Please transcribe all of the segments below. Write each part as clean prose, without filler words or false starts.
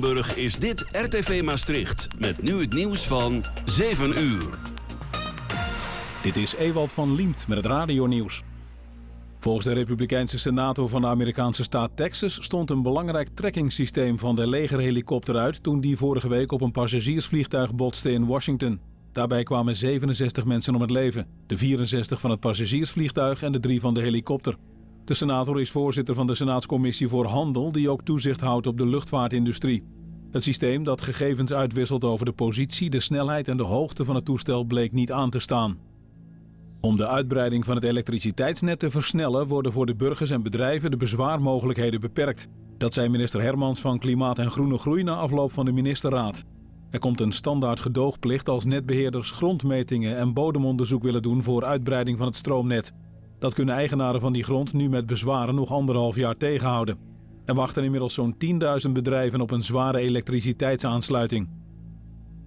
Limburg is dit RTV Maastricht. Met nu het nieuws van 7 uur. Dit is Ewald van Liemt met het radionieuws. Volgens de Republikeinse senator van de Amerikaanse staat Texas stond een belangrijk trackingsysteem van de legerhelikopter uit toen die vorige week op een passagiersvliegtuig botste in Washington. Daarbij kwamen 67 mensen om het leven, de 64 van het passagiersvliegtuig en de 3 van de helikopter. De senator is voorzitter van de Senaatscommissie voor Handel die ook toezicht houdt op de luchtvaartindustrie. Het systeem dat gegevens uitwisselt over de positie, de snelheid en de hoogte van het toestel bleek niet aan te staan. Om de uitbreiding van het elektriciteitsnet te versnellen worden voor de burgers en bedrijven de bezwaarmogelijkheden beperkt. Dat zei minister Hermans van Klimaat en Groene Groei na afloop van de ministerraad. Er komt een standaard gedoogplicht als netbeheerders grondmetingen en bodemonderzoek willen doen voor uitbreiding van het stroomnet. Dat kunnen eigenaren van die grond nu met bezwaren nog 1,5 jaar tegenhouden. Er wachten inmiddels zo'n 10.000 bedrijven op een zware elektriciteitsaansluiting.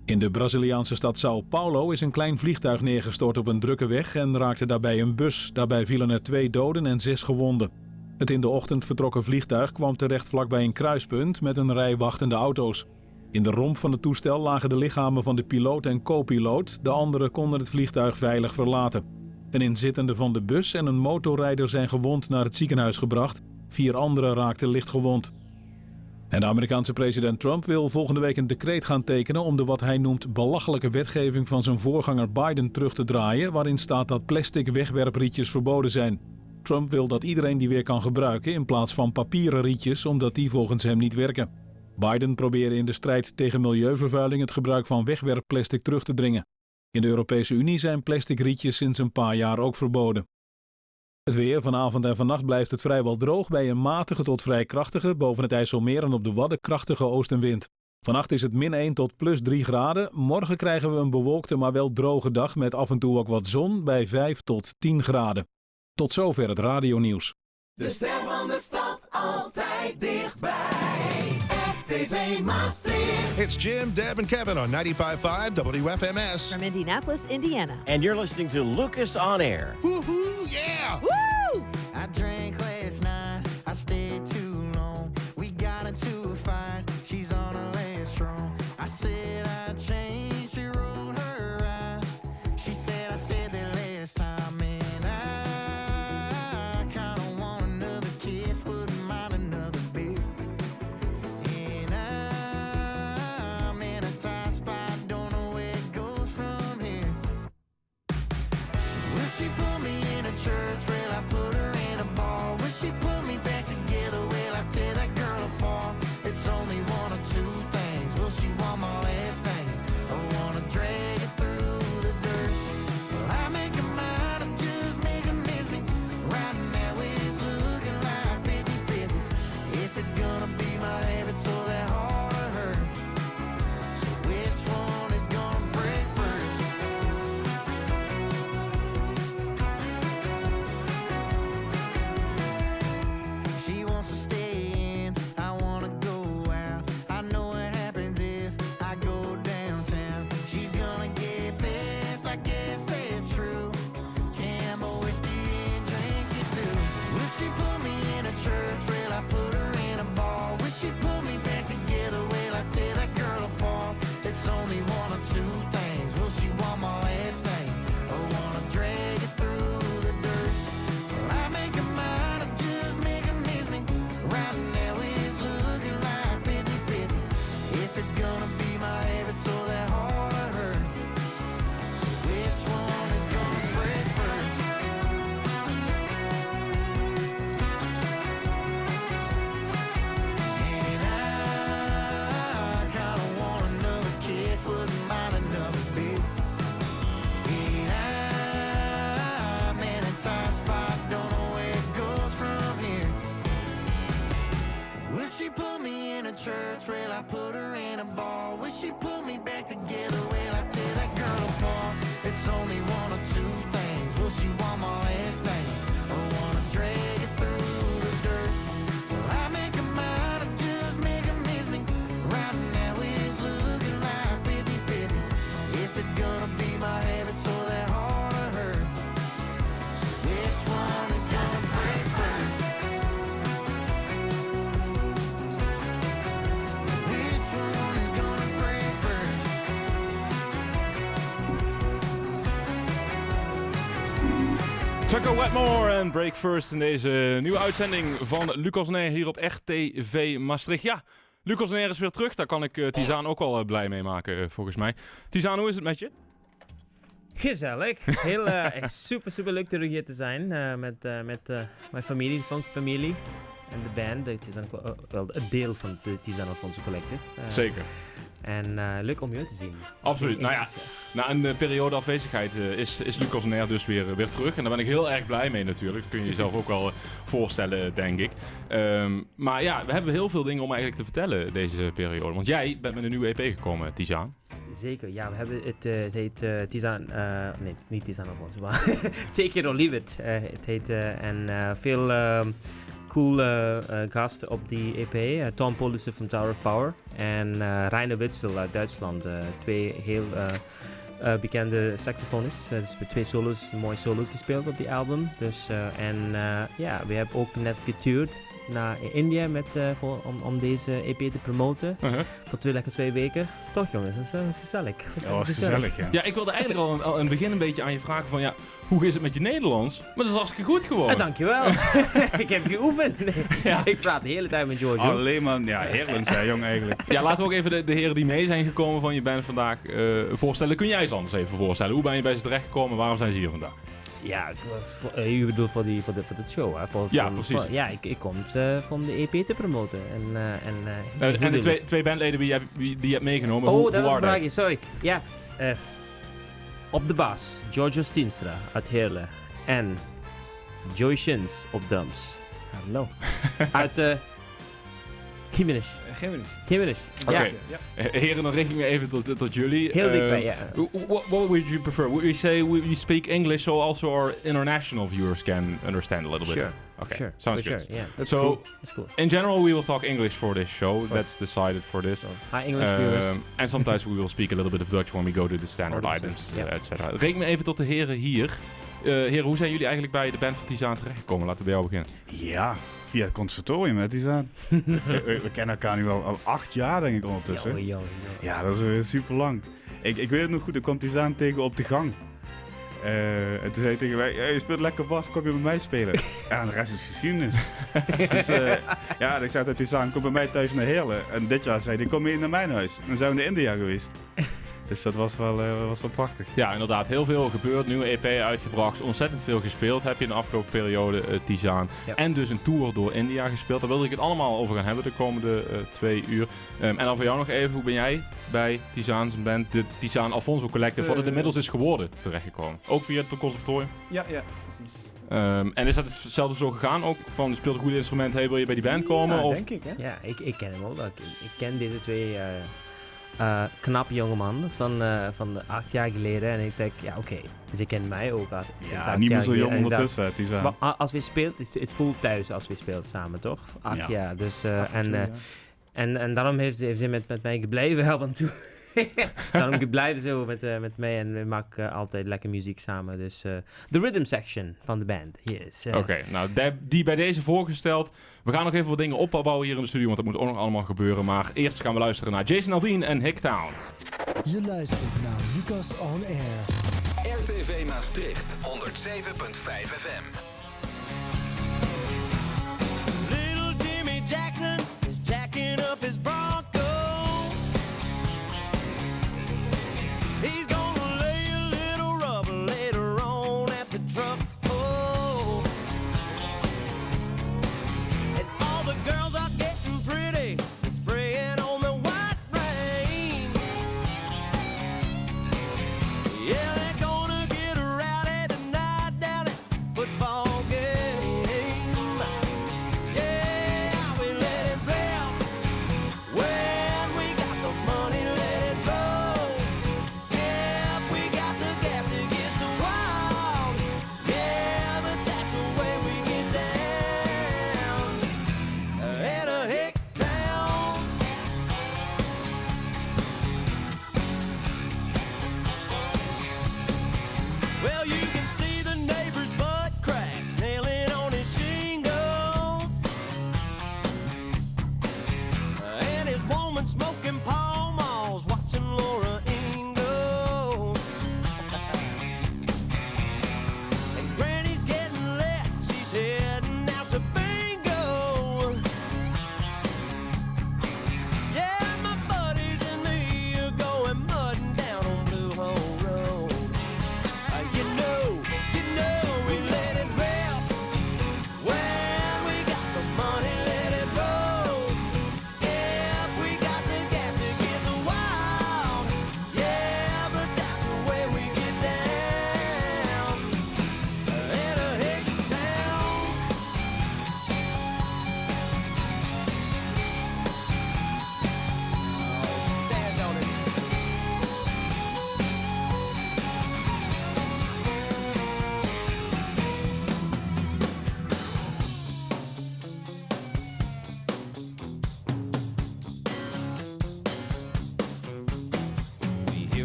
In de Braziliaanse stad São Paulo is een klein vliegtuig neergestort op een drukke weg en raakte daarbij een bus. Daarbij vielen er 2 doden en 6 gewonden. Het in de ochtend vertrokken vliegtuig kwam terecht vlakbij een kruispunt met een rij wachtende auto's. In de romp van het toestel lagen de lichamen van de piloot en co-piloot. De anderen konden het vliegtuig veilig verlaten. Een inzittende van de bus en een motorrijder zijn gewond naar het ziekenhuis gebracht. 4 anderen raakten licht gewond. En de Amerikaanse president Trump wil volgende week een decreet gaan tekenen om de wat hij noemt belachelijke wetgeving van zijn voorganger Biden terug te draaien, waarin staat dat plastic wegwerprietjes verboden zijn. Trump wil dat iedereen die weer kan gebruiken in plaats van papieren rietjes, omdat die volgens hem niet werken. Biden probeerde in de strijd tegen milieuvervuiling het gebruik van wegwerpplastic terug te dringen. In de Europese Unie zijn plastic rietjes sinds een paar jaar ook verboden. Het weer, vanavond en vannacht blijft het vrijwel droog bij een matige tot vrij krachtige, boven het IJsselmeer en op de Wadden krachtige oostenwind. Vannacht is het -1 tot +3 graden. Morgen krijgen we een bewolkte maar wel droge dag met af en toe ook wat zon bij 5 tot 10 graden. Tot zover het radionieuws. De ster van de stad altijd dichtbij. RTV Maastricht. It's Jim, Deb, and Kevin on 95.5 WFMS. From Indianapolis, Indiana. And you're listening to Lucas on Air. Woohoo, yeah! Woo! I drank last night, I stayed too long. We got into a fight, she's on her last strong. I said I changed, she rolled her eyes. She said I said that last time, and I kinda want another kiss, wouldn't mind another beer. And I'm in a tight spot, don't know where it goes from here. Will she put me in a church? Will I put her in a bar? Will she put me back together? Will I tear that girl apart? It's only one or two things. Will she want my last name? I wanna drag it through the dirt. Will I make her mine or just make her miss me? Right now it's looking like 50-50. If it's gonna be my habit, so that heart of hers. So which one is gonna break first? She wants to stay in, I wanna go out. I know what happens if I go downtown. She's gonna get pissed, I guess that's true. Can whiskey and drink it too. Will she put me in a church? Will I put her in a bar? Will she put me back together? Will I tear that girl apart? It's only one or two things. Will she want my last name? I wanna drag it through the dirt. Will I make her mine or just make her miss me? Right now it's looking like 50-50. If it's gonna be my habit, so that heart of hers. So which one is gonna break first? And I kinda want another kiss, wouldn't mind another beer. And I'm in a tight spot, don't know where it goes from here. Will she put me in a church? Will I put her in a bar? Will she put me back together? Will I tear that girl apart? It's only one or two things. Will she want my last name? I wanna drag it through the dirt. Will I make her mine or just make her miss me? Right now it's looking like 50-50. If it's gonna be my habit, so that heart of hers. So which one is gonna break first? Which Tucker Wetmore en Break First in deze nieuwe uitzending van Lucas Neer hier op RTV Maastricht. Ja, Lucas Neer is weer terug. Daar kan ik Tizaan ook wel blij mee maken, volgens mij. Tizaan, hoe is het met je? Gezellig. Heel super leuk terug hier te zijn met mijn familie, de funkfamilie en de band. Het is dan wel een deel van de Tizaan Alphonso Collective. Zeker. En leuk om je te zien. Absoluut. Nou ja, na een periode afwezigheid is Lucas Neer dus weer terug. En daar ben ik heel erg blij mee natuurlijk. Dat kun je jezelf ook wel voorstellen, denk ik. Maar ja, we hebben heel veel dingen om eigenlijk te vertellen deze periode. Want jij bent met een nieuwe EP gekomen, Tizaan. Zeker, ja. We hebben het heet Tizaan... nee, niet Tizaan Alphonso, maar Take It or Leave It. Het heet en veel... coole gasten op die EP. Tom Polissen van Tower of Power en Rainer Witzel uit Duitsland. Twee heel bekende saxofonisten. Dus twee mooie solos gespeeld op die album. Dus, we hebben ook net getourd naar India om deze EP te promoten. Voor 2 weken. Toch jongens, dat is gezellig. Dat was gezellig, ja. Ja, ik wilde eigenlijk al in het begin een beetje aan je vragen van ja, hoe is het met je Nederlands? Maar dat is hartstikke goed gewoon. Dankjewel. Ik heb geoefend. Ja. Ik praat de hele tijd met Giorgio. Alleen maar, ja, heerlijk zei jong eigenlijk. Ja, laten we ook even de heren die mee zijn gekomen van je band vandaag voorstellen. Kun jij ze anders even voorstellen? Hoe ben je bij ze terechtgekomen? Waarom zijn ze hier vandaag? Ja, je bedoelt voor de show, hè? Precies. Ik kom om de EP te promoten. En de twee bandleden die je hebt meegenomen, hoe dat was een vraagje, sorry. Ja, op de bas, Giorgio Stienstra uit Heren. En Joey Shins op drums. Hallo. Uit Gimenez. Oké. Heren, dan richt ik me even tot jullie. Heel dichtbij, ja. What would you prefer? Would you say we speak English so also our international viewers can understand a little bit? Sure. Okay, sure. Sounds good. Sure, yeah. That's cool. In general, we will talk English for this show. That's decided for this. Hi, English viewers. And sometimes we will speak a little bit of Dutch when we go to the standard items, etc. Reken me even tot de heren hier. Heren, hoe zijn jullie eigenlijk bij de band van Tizaan terechtgekomen? Laten we bij jou beginnen. Ja, via het conservatorium met Tizaan. We kennen elkaar nu al 8 jaar denk ik ondertussen. Ja, dat is super lang. Ik weet het nog goed, ik kwam Tizaan tegen op de gang. En toen zei hij tegen mij, je speelt lekker bas, kom je bij mij spelen? Ja, en de rest is geschiedenis. Dus ik zei tegen Tizaan, kom bij mij thuis naar Heren. En dit jaar zei hij, kom mee naar mijn huis. En dan zijn we naar India geweest. Dus dat was wel prachtig. Ja, inderdaad. Heel veel gebeurd. Nieuwe EP uitgebracht. Ontzettend veel gespeeld heb je in de afgelopen periode, Tizaan. Ja. En dus een tour door India gespeeld. Daar wilde ik het allemaal over gaan hebben de komende 2 uur. En dan voor jou nog even. Hoe ben jij bij Tizaan's band, de Tizaan Alphonso Collective, wat het inmiddels is geworden, terechtgekomen? Ook via het conservatorium? Ja, precies. En is dat hetzelfde zo gegaan? Ook van, speelt een goed instrument, hey, wil je bij die band komen? Ja, of? denk ik. Hè? Ja, ik ken hem ook. Ik ken deze twee... knappe jongeman van 8 jaar geleden. En ik zeg, ja oké. Dus ik ken mij ook al. Ja, niet meer zo jong ondertussen, Tizaan. Maar als we speelt, het voelt thuis als we speelt samen, toch? 8 jaar. Dus, en daarom heeft ze met mij gebleven af en toe. Daarom gebleven zo met mij en we maken altijd lekker muziek samen. Dus de rhythm section van de band. Yes. Oké, nou die bij deze voorgesteld. We gaan nog even wat dingen opbouwen hier in de studio, want dat moet ook nog allemaal gebeuren. Maar eerst gaan we luisteren naar Jason Aldean en Hicktown. Je luistert naar Lucas On Air. RTV Maastricht 107.5 FM. Little Jimmy Jackson is jacking up his Bronco. He's gonna lay a little rubber later on at the truck. Oh, and all the girls are getting pretty, spraying on the white rain. Yeah, they're gonna get rowdy tonight down at the football game. Yeah, we let him play. Well,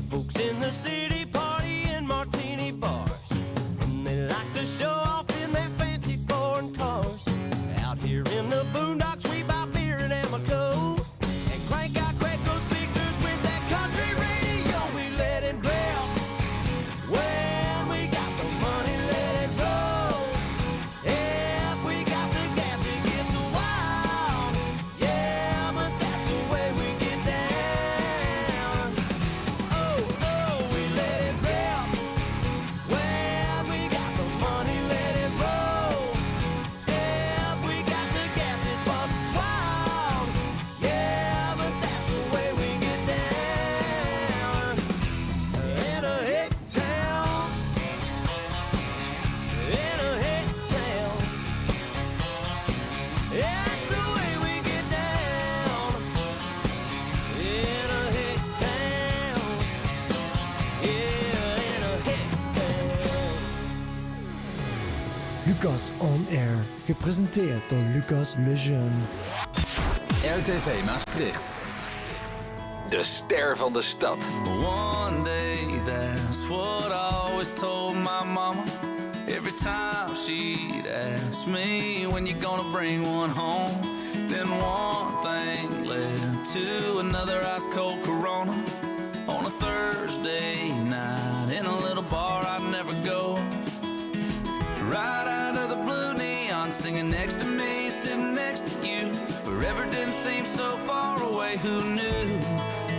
folks in the city party in martini bars, and they like to show off in their fancy foreign cars. Out here in the boondocks we buy beer and Amoco and crank out Craig's speakers with that country radio. We let it blare. When we got the money, let it roll. If we got the gas, it gets wild. Yeah, but that's the way we get down. Oh, oh, we let it rip. When we got the money, let it roll. If we got the gas, it's buck wild. Yeah, but that's the way we get down. In a hick town. In a hick town. That's the way we get down. In a hick town. Yeah, in a hick town. Lucas On Air, gepresenteerd door Lucas Lejeune. RTV Maastricht. De ster van de stad. One day, that's what I always told my mama. Every time she'd ask me when you gonna bring one home. Then one thing led to another, ice cold Corona. On a Thursday night in a little bar I'd never go. Right out of the blue, neon singing next to me, sitting next to you. Forever didn't seem so far away, who knew?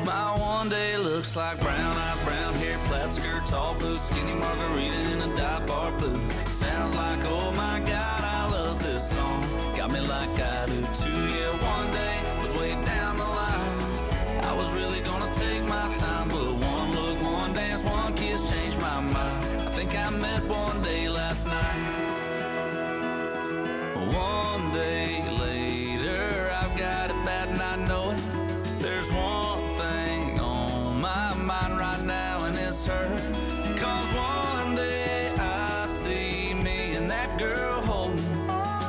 My one day looks like brown eyes, brown hair, plaid skirt, tall boots, skinny margarita in a dive bar booth. Sounds like, oh my God, I love this song. Got me like I do too. Yeah, one day was way down the line. I was really gonna take my time, but one look, one dance, one kiss changed my mind. I think I met one day last night. One day later, I've got it bad and I know it. There's one thing on my mind right now, and it's her. 'Cause one day I see me and that girl holding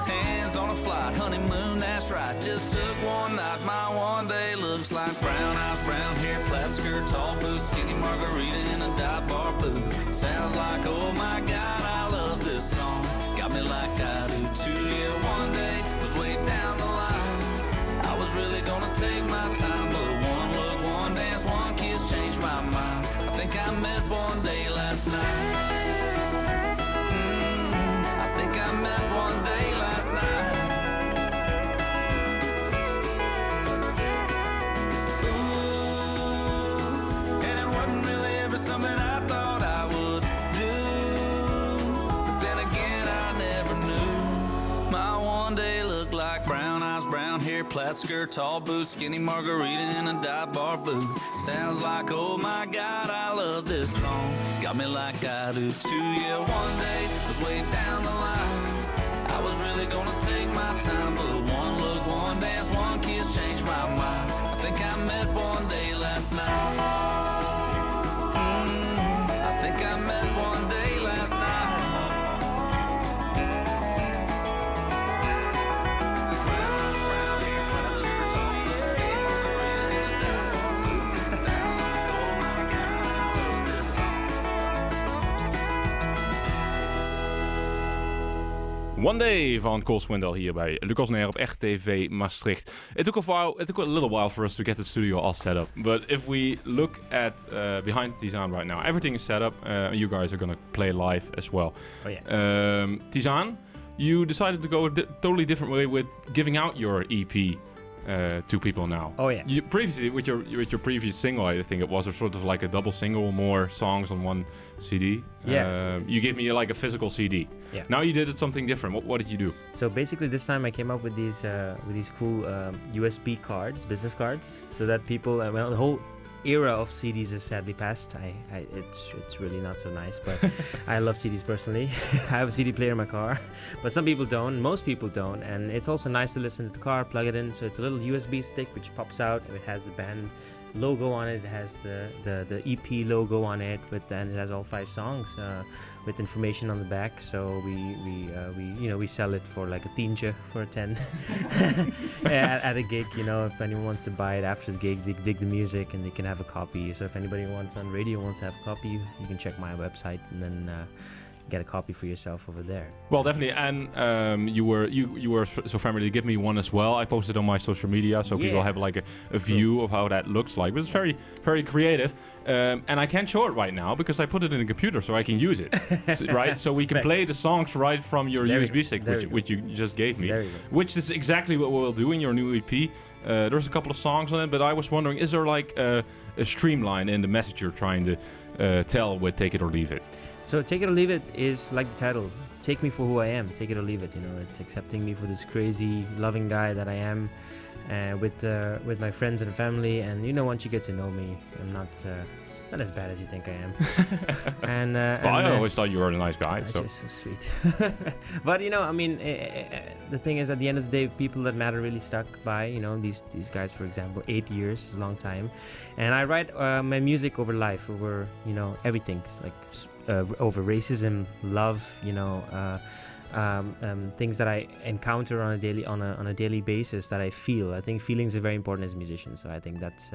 hands on a flight, honeymoon, that's right. Just took one night, my one day looks like brown eyes, brown hair, plaid skirt, tall boots, skinny margarita in a dive bar booth. Sounds like, oh my God, I love this song. Got me like I do too. Yeah, one day was way down the line. I was really gonna take my time, but one look, one dance, one kiss changed my mind. I think I met one day last night. I think I met one day last night. Ooh, and it wasn't really ever something I thought I would do. But then again, I never knew. My one day looked like brown eyes, brown hair, plaid skirt, tall boots, skinny margarita in a dive bar booth. Sounds like, oh my God, I love this song. Got me like I do too. Yeah, one day was way down the line. I was really gonna take my time, but one look, one dance, one kiss changed my mind. I think I met one day last night. I think I met one day last night. One Day van Cole Swindle hier bij Lucas Neer op RTV Maastricht. It took a little while for us to get the studio all set up. But if we look at behind Tizaan right now, everything is set up. You guys are going to play live as well. Oh yeah. Tizaan, you decided to go a totally different way with giving out your EP to people now. Oh yeah. You, previously, with your previous single, I think it was sort of like a double single, more songs on one CD. Yes. You gave me like a physical CD. Yeah. Now you did it something different. What did you do? So basically, this time I came up with these cool USB cards, business cards, so that people, well, the whole era of CDs is sadly past. It's really not so nice, but I love CDs personally. I have a CD player in my car, but some people don't. Most people don't, and it's also nice to listen to the car, plug it in. So it's a little USB stick which pops out, and it has the band logo on it. It has the EP logo on it, and it has all 5 songs with information on the back. So we sell it for like a tientje for 10 at a gig. If anyone wants to buy it after the gig, they dig the music and they can have have a copy. So if anybody wants to have a copy, you can check my website and then get a copy for yourself over there. Well, definitely. And you were so friendly to give me one as well. I posted on my social media, so people have like a view of how that looks like. But it's very, very creative. And I can't show it right now because I put it in a computer so I can use it. Right? So we can play the songs right from your USB stick, which you just gave me. Which is exactly what we'll do in your new EP. There's a couple of songs on it, but I was wondering, is there like a streamline in the message you're trying to tell with Take It or Leave It? So Take It or Leave It is like the title. Take me for who I am. Take it or leave it. You know, it's accepting me for this crazy, loving guy that I am, with my friends and family. And you know, once you get to know me, I'm not as bad as you think I am. I always thought you were a nice guy. So. Just so sweet. But you know, I mean, the thing is, at the end of the day, people that matter really stuck by. You know, these guys, for example, 8 years is a long time, and I write my music over life, over everything, like over racism, love, things that I encounter on a daily basis that I feel. I think feelings are very important as musicians, so I think that's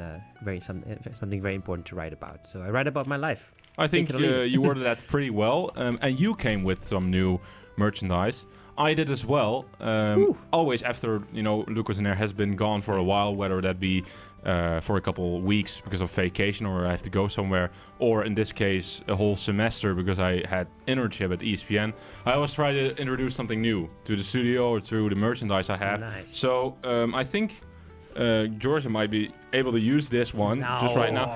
something very important to write about. So I write about my life. I think you worded that pretty well, and you came with some new merchandise. I did as well. Always after Lucas and Air has been gone for a while, whether that be for a couple weeks because of vacation or I have to go somewhere, or in this case a whole semester because I had internship at ESPN. I always try to introduce something new to the studio or through the merchandise I have. Nice. So I think Giorgio might be able to use this one just right now.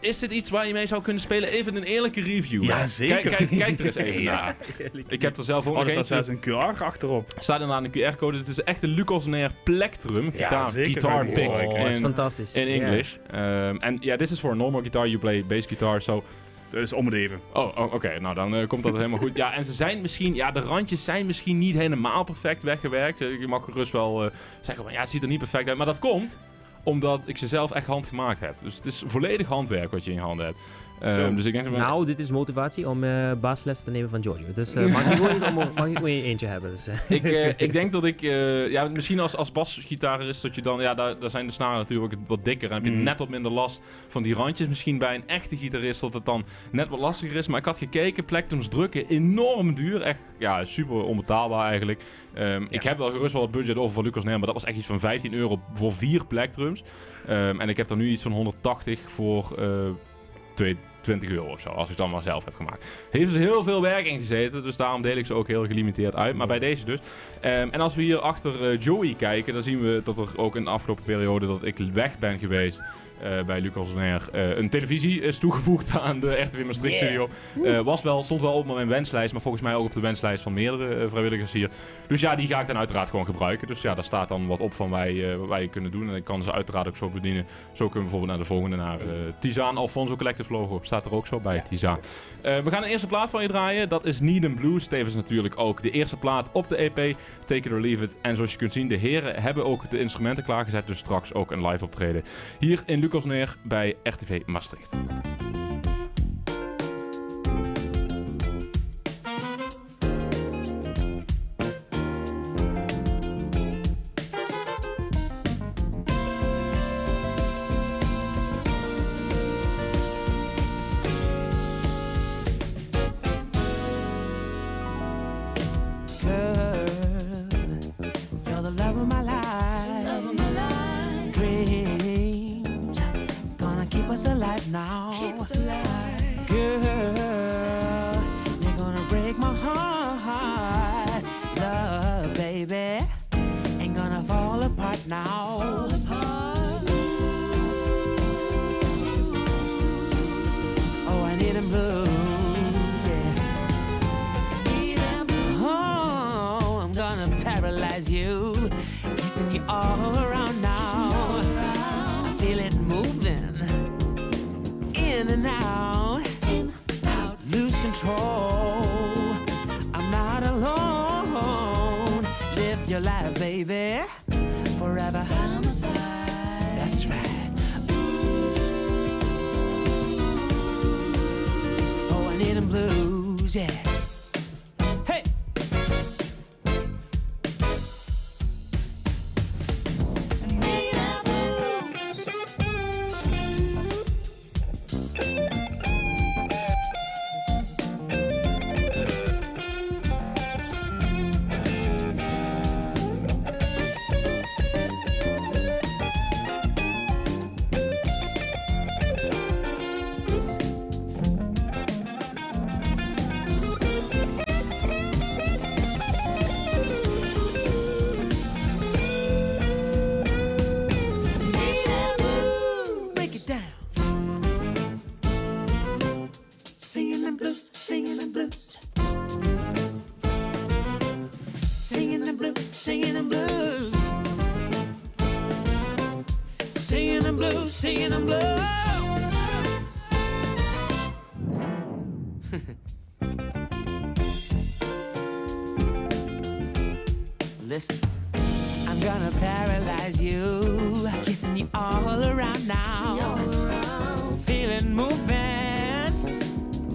Is dit iets waar je mee zou kunnen spelen? Even een eerlijke review. Ja, zeker. Kijk er eens even naar. Ik heb er zelf ook nog er staat zelfs een QR achterop. Er staat inderdaad een QR-code. Het is echt een Lucas Nair Plectrum. Guitar pick. Dat is fantastisch. In English. And yeah, this is for a normal guitar. You play bass guitar, so... Dus om het even. Oké. Nou, dan komt dat helemaal goed. Ja, en ze zijn misschien... Ja, de randjes zijn misschien niet helemaal perfect weggewerkt. Je mag gerust wel zeggen van... Ja, het ziet er niet perfect uit. Maar dat komt omdat ik ze zelf echt handgemaakt heb. Dus het is volledig handwerk wat je in je handen hebt. Dus ik denk dat dit is motivatie om basles te nemen van Giorgio. Dus mag ik gewoon eentje hebben. Dus, ik denk dat ik... misschien als basgitarist dat je dan... Ja, daar zijn de snaren natuurlijk wat dikker. En heb je net wat minder last van die randjes. Misschien bij een echte gitarist dat het dan net wat lastiger is. Maar ik had gekeken, plectrums drukken, enorm duur. Echt, super onbetaalbaar eigenlijk. Ik heb wel gerust wel het budget over voor Lucas Nair, maar dat was echt iets van €15 voor 4 plectrums. En ik heb er nu iets van 180 voor... €20 of zo, als ik het dan maar zelf heb gemaakt. Heeft dus heel veel werk in gezeten, dus daarom deel ik ze ook heel gelimiteerd uit. Maar bij deze dus. En als we hier achter Joey kijken, dan zien we dat er ook in de afgelopen periode dat ik weg ben geweest bij Lucas Nair, een televisie is toegevoegd aan de RTV Maastricht studio. Stond wel op mijn wenslijst, maar volgens mij ook op de wenslijst van meerdere vrijwilligers hier. Dus ja, die ga ik dan uiteraard gewoon gebruiken. Dus ja, daar staat dan wat op van wat wij kunnen doen. En ik kan ze uiteraard ook zo bedienen. Zo kunnen we bijvoorbeeld naar de volgende, naar Tizaan Alphonso Collective logo. Staat er ook zo bij, Tizaan. We gaan de eerste plaat van je draaien. Dat is Need and Blues. Tevens natuurlijk ook de eerste plaat op de EP. Take It or Leave It. En zoals je kunt zien, de heren hebben ook de instrumenten klaargezet. Dus straks ook een live optreden. Hier in Lucas Nair bij RTV Maastricht. singing them blues. Singing them blues, singing them blues. Listen, I'm gonna paralyze you, kissing you all around now, feeling moving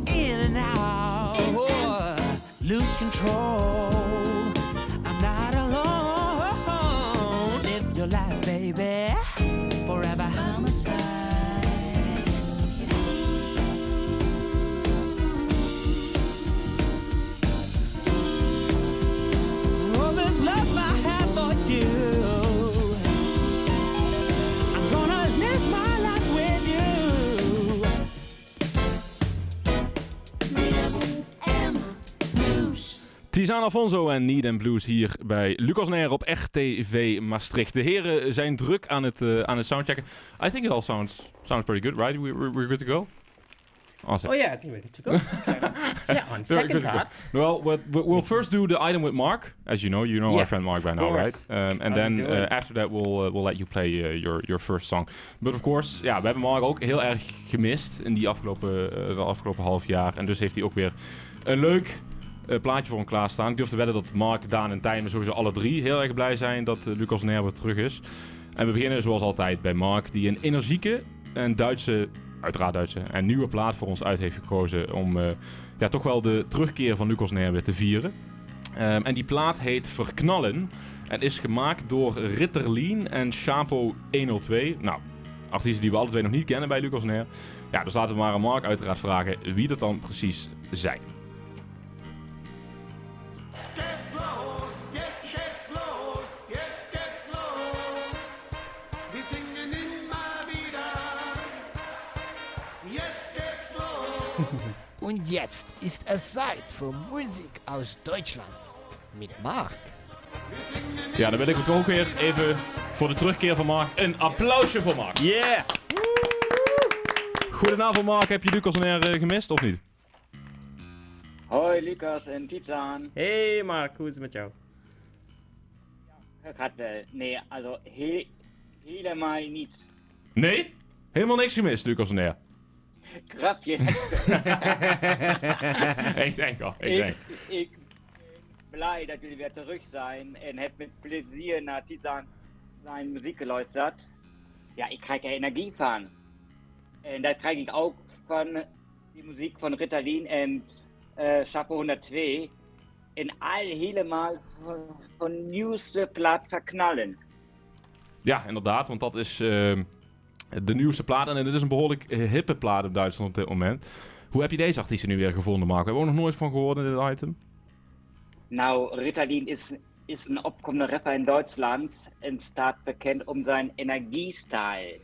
in and out, lose control. I'm not alone. Live your life, baby, forever. This love I have for you, I'm gonna live my life with you. Tizaan Alphonso en Need and Blues hier bij Lucas Nair op RTV Maastricht. De heren zijn druk aan het soundchecken. I think it all sounds pretty good, right? We're good to go? Awesome. Oh yeah, I think we're good to go. Yeah, on second thought. Well, we'll first do the item with Marc. As you know our friend Marc by now, right? And then after that we'll let you play your first song. But of course, ja, we hebben Marc ook heel erg gemist in die afgelopen half jaar. En dus heeft hij ook weer een leuk plaatje voor hem klaarstaan. Ik durf te wedden dat Marc, Daan en Thyme sowieso alle drie heel erg blij zijn dat Lucas Nair weer terug is. En we beginnen zoals altijd bij Marc, die een energieke en uiteraard Duitse en nieuwe plaat voor ons uit heeft gekozen om toch wel de terugkeer van Lucas Nair weer te vieren. En die plaat heet Verknallen en is gemaakt door Ritter en Chapo 102. Nou, artiesten die we alle twee nog niet kennen bij Lucas Nair. Ja, dus laten we maar aan Marc uiteraard vragen wie dat dan precies zijn. Und jetzt ist es Zeit für Musik aus Deutschland mit Marc. Ja, dan wil ik het ook weer even voor de terugkeer van Marc. Een applausje voor Marc. Yeah! Goedenavond Marc, heb je Lucas Nair gemist of niet? Hoi Lucas en Tizaan. Hey Marc, hoe is het met jou? Nee, also helemaal niet. Nee? Helemaal niks gemist, Lucas Nair? Grapje. Ik denk al. Ik blij dat jullie weer terug zijn en heb met plezier naar Tizaan zijn muziek geluisterd. Ja, ik krijg er Energie van. En dat krijg ik ook van die muziek van Ritter en Chapo 102. En al helemaal van nieuwste plaat Verknallen. Ja, inderdaad, want dat is de nieuwste plaat. En dit is een behoorlijk hippe plaat op Duitsland op dit moment. Hoe heb je deze artiesten nu weer gevonden, Marc? We hebben ook nog nooit van gehoord in dit item. Nou, Ritter is een opkomende rapper in Duitsland en staat bekend om zijn energiestijl.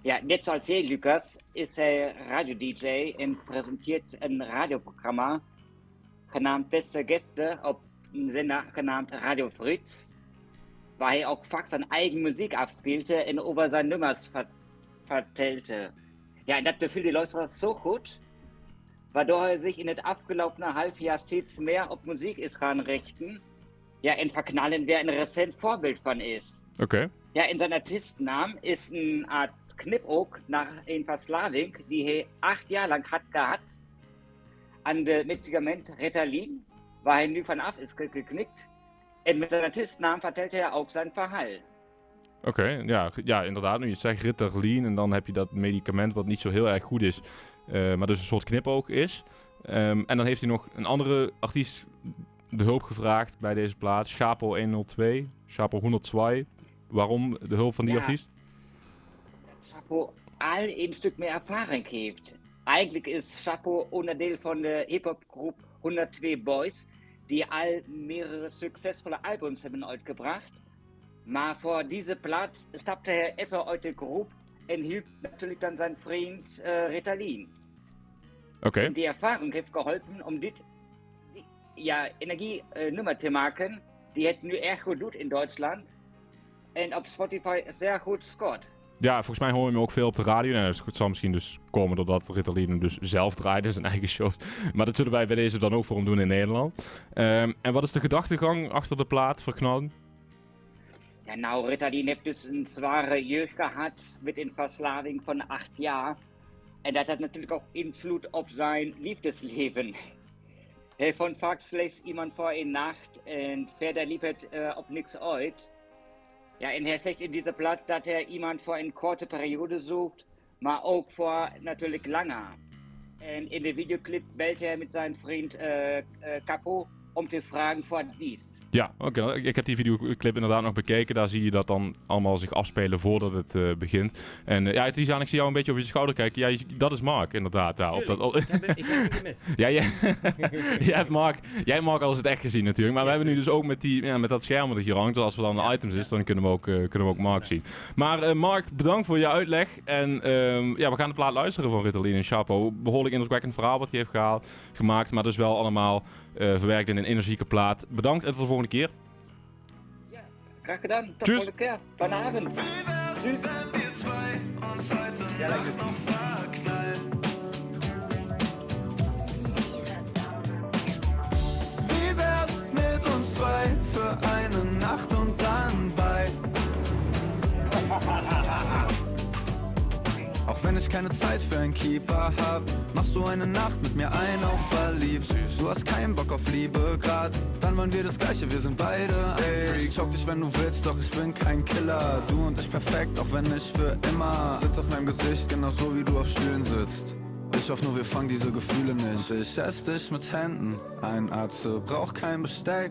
Ja, net zoals jij, Lucas, is hij radio-dj en presenteert een radioprogramma genaamd Beste Gäste op een zender genaamd Radio Fritz, waar hij ook vaak zijn eigen muziek afspielte en over zijn nummers vertelde. Ja, en dat beviel die luisteraars zo goed, waardoor hij zich in het afgelopen halfjaar steeds meer op muziek is gaan richten. Ja, en Verknallen weer een recent voorbeeld van is. Oké. Ja, in zijn artiestennaam is een art knipoog naar een verslaving die hij 8 jaar lang had gehad aan de medicament Ritalin, waar hij nu vanaf is geknikt. En met zijn artiestennaam vertelt hij ook zijn verhaal. Oké, ja, inderdaad. Nu je zegt Ritalin en dan heb je dat medicament wat niet zo heel erg goed is, maar dus een soort knipoog is. En dan heeft hij nog een andere artiest de hulp gevraagd bij deze plaat, Chapo 102, Chapo 102. Waarom de hulp van die artiest? Chapo al een stuk meer ervaring heeft. Eigenlijk is Chapo onderdeel van de hip-hop-groep 102 Boys, die al mehrere succesvolle Albums hebben uitgebracht. Maar voor deze plaat stapte hij even uit de groep en hielp natuurlijk dan zijn vriend Ritalin. Oké. En die ervaring heeft geholpen om dit energie-nummer te maken, die het nu erg goed doet in Duitsland. En op Spotify zeer goed scoort. Ja, volgens mij hoor je hem ook veel op de radio. Nou, het zal misschien dus komen doordat Ritalin hem dus zelf draait in zijn eigen shows. Maar dat zullen wij bij deze dan ook voor hem doen in Nederland. En wat is de gedachtegang achter de plaat Verknallen? Ja, nou, Ritalin heeft dus een zware jeugd gehad met een verslaving van 8 jaar. En dat had natuurlijk ook invloed op zijn liefdesleven. Hij vond vaak slechts iemand voor een nacht en verder liep het op niks uit. Ja, en hij zegt in deze plaat dat hij iemand voor een korte periode zoekt, maar ook voor natuurlijk langer. En in de videoclip belt hij met zijn vriend Chapo om te vragen voor advies. Ja, oké. Ik heb die videoclip inderdaad nog bekeken. Daar zie je dat dan allemaal zich afspelen voordat het begint. En Tizaan, ik zie jou een beetje over je schouder kijken. Ja, dat is Marc, inderdaad. Ja, ik heb het niet gemist. Ja, jij hebt Marc al eens het echt gezien natuurlijk. Maar we hebben nu dus ook met dat scherm dat hier hangt. Dus als we dan de items is, dan kunnen we ook Marc zien. Maar Marc, bedankt voor je uitleg. En we gaan de plaat luisteren van Ritter en Chapo. Behoorlijk indrukwekkend verhaal wat hij heeft gemaakt. Maar dus wel allemaal verwerkt in een energieke plaat. Bedankt en tot de volgende keer. Ja, graag gedaan. Tot Tschüss. volgende keer. Vanavond. Tschüss. Ja, lekker. Wie wär's mit uns zwei für eine Nacht und dann bei? Auch wenn ich keine Zeit für einen Keeper hab, machst du eine Nacht mit mir ein auf verliebt. Du hast keinen Bock auf Liebe grad, dann wollen wir das Gleiche, wir sind beide ey. Ich choke dich, wenn du willst, doch ich bin kein Killer. Du und ich perfekt, auch wenn ich für immer sitz auf meinem Gesicht, genauso wie du auf Stühlen sitzt. Ich hoffe nur, wir fangen diese Gefühle nicht. Und ich ess dich mit Händen, ein Atze braucht kein Besteck.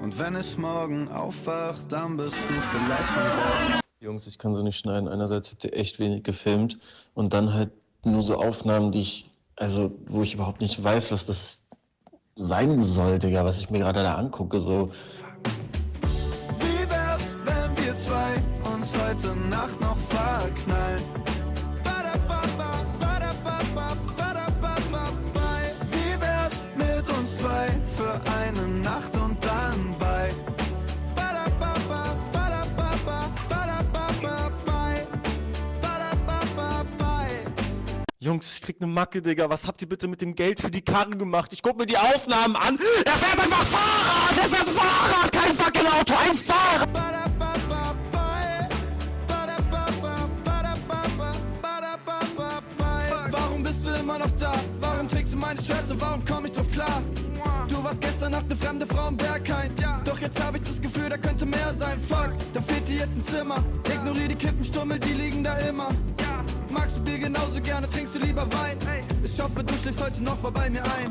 Und wenn ich morgen aufwach, dann bist du vielleicht schon weg. Jungs, ich kann so nicht schneiden. Einerseits habt ihr echt wenig gefilmt und dann halt nur so Aufnahmen, wo ich überhaupt nicht weiß, was das sein soll, Digga, was ich mir gerade da angucke, so. Wie wär's, wenn wir zwei uns heute Nacht noch verknallen? Wie wär's mit uns zwei für eine Nacht und dann bei? Jungs, ich krieg ne Macke, Digga. Was habt ihr bitte mit dem Geld für die Karre gemacht? Ich guck mir die Aufnahmen an. Er fährt einfach Fahrrad! Er fährt Fahrrad! Kein fucking Auto, ein Fahrrad! Warum bist du immer noch da? Warum trägst du meine Shirts und warum komm ich drauf klar? Du warst gestern Nacht eine fremde Frau im Berghain. Doch jetzt hab ich das Gefühl, da könnte mehr sein. Fuck, da fehlt dir jetzt ein Zimmer. Ignorier die Kippenstummel, die liegen da immer. Magst du Bier genauso gerne, trinkst du lieber Wein? Ich hoffe, du schläfst heute noch mal bei mir ein.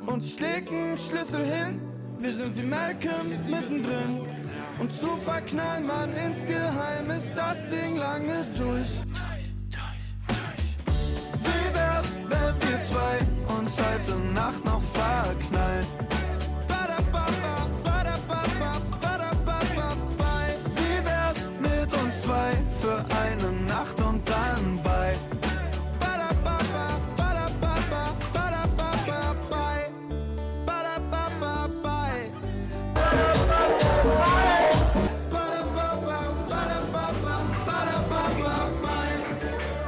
Und ich leg einen Schlüssel hin, wir sind wie Malcolm mittendrin. Und zu verknallen, Mann, insgeheim ist das Ding lange durch. Wie wär's, wenn wir zwei uns heute Nacht noch verknallen? Wie wär's mit uns zwei für eine Nacht und dann bei?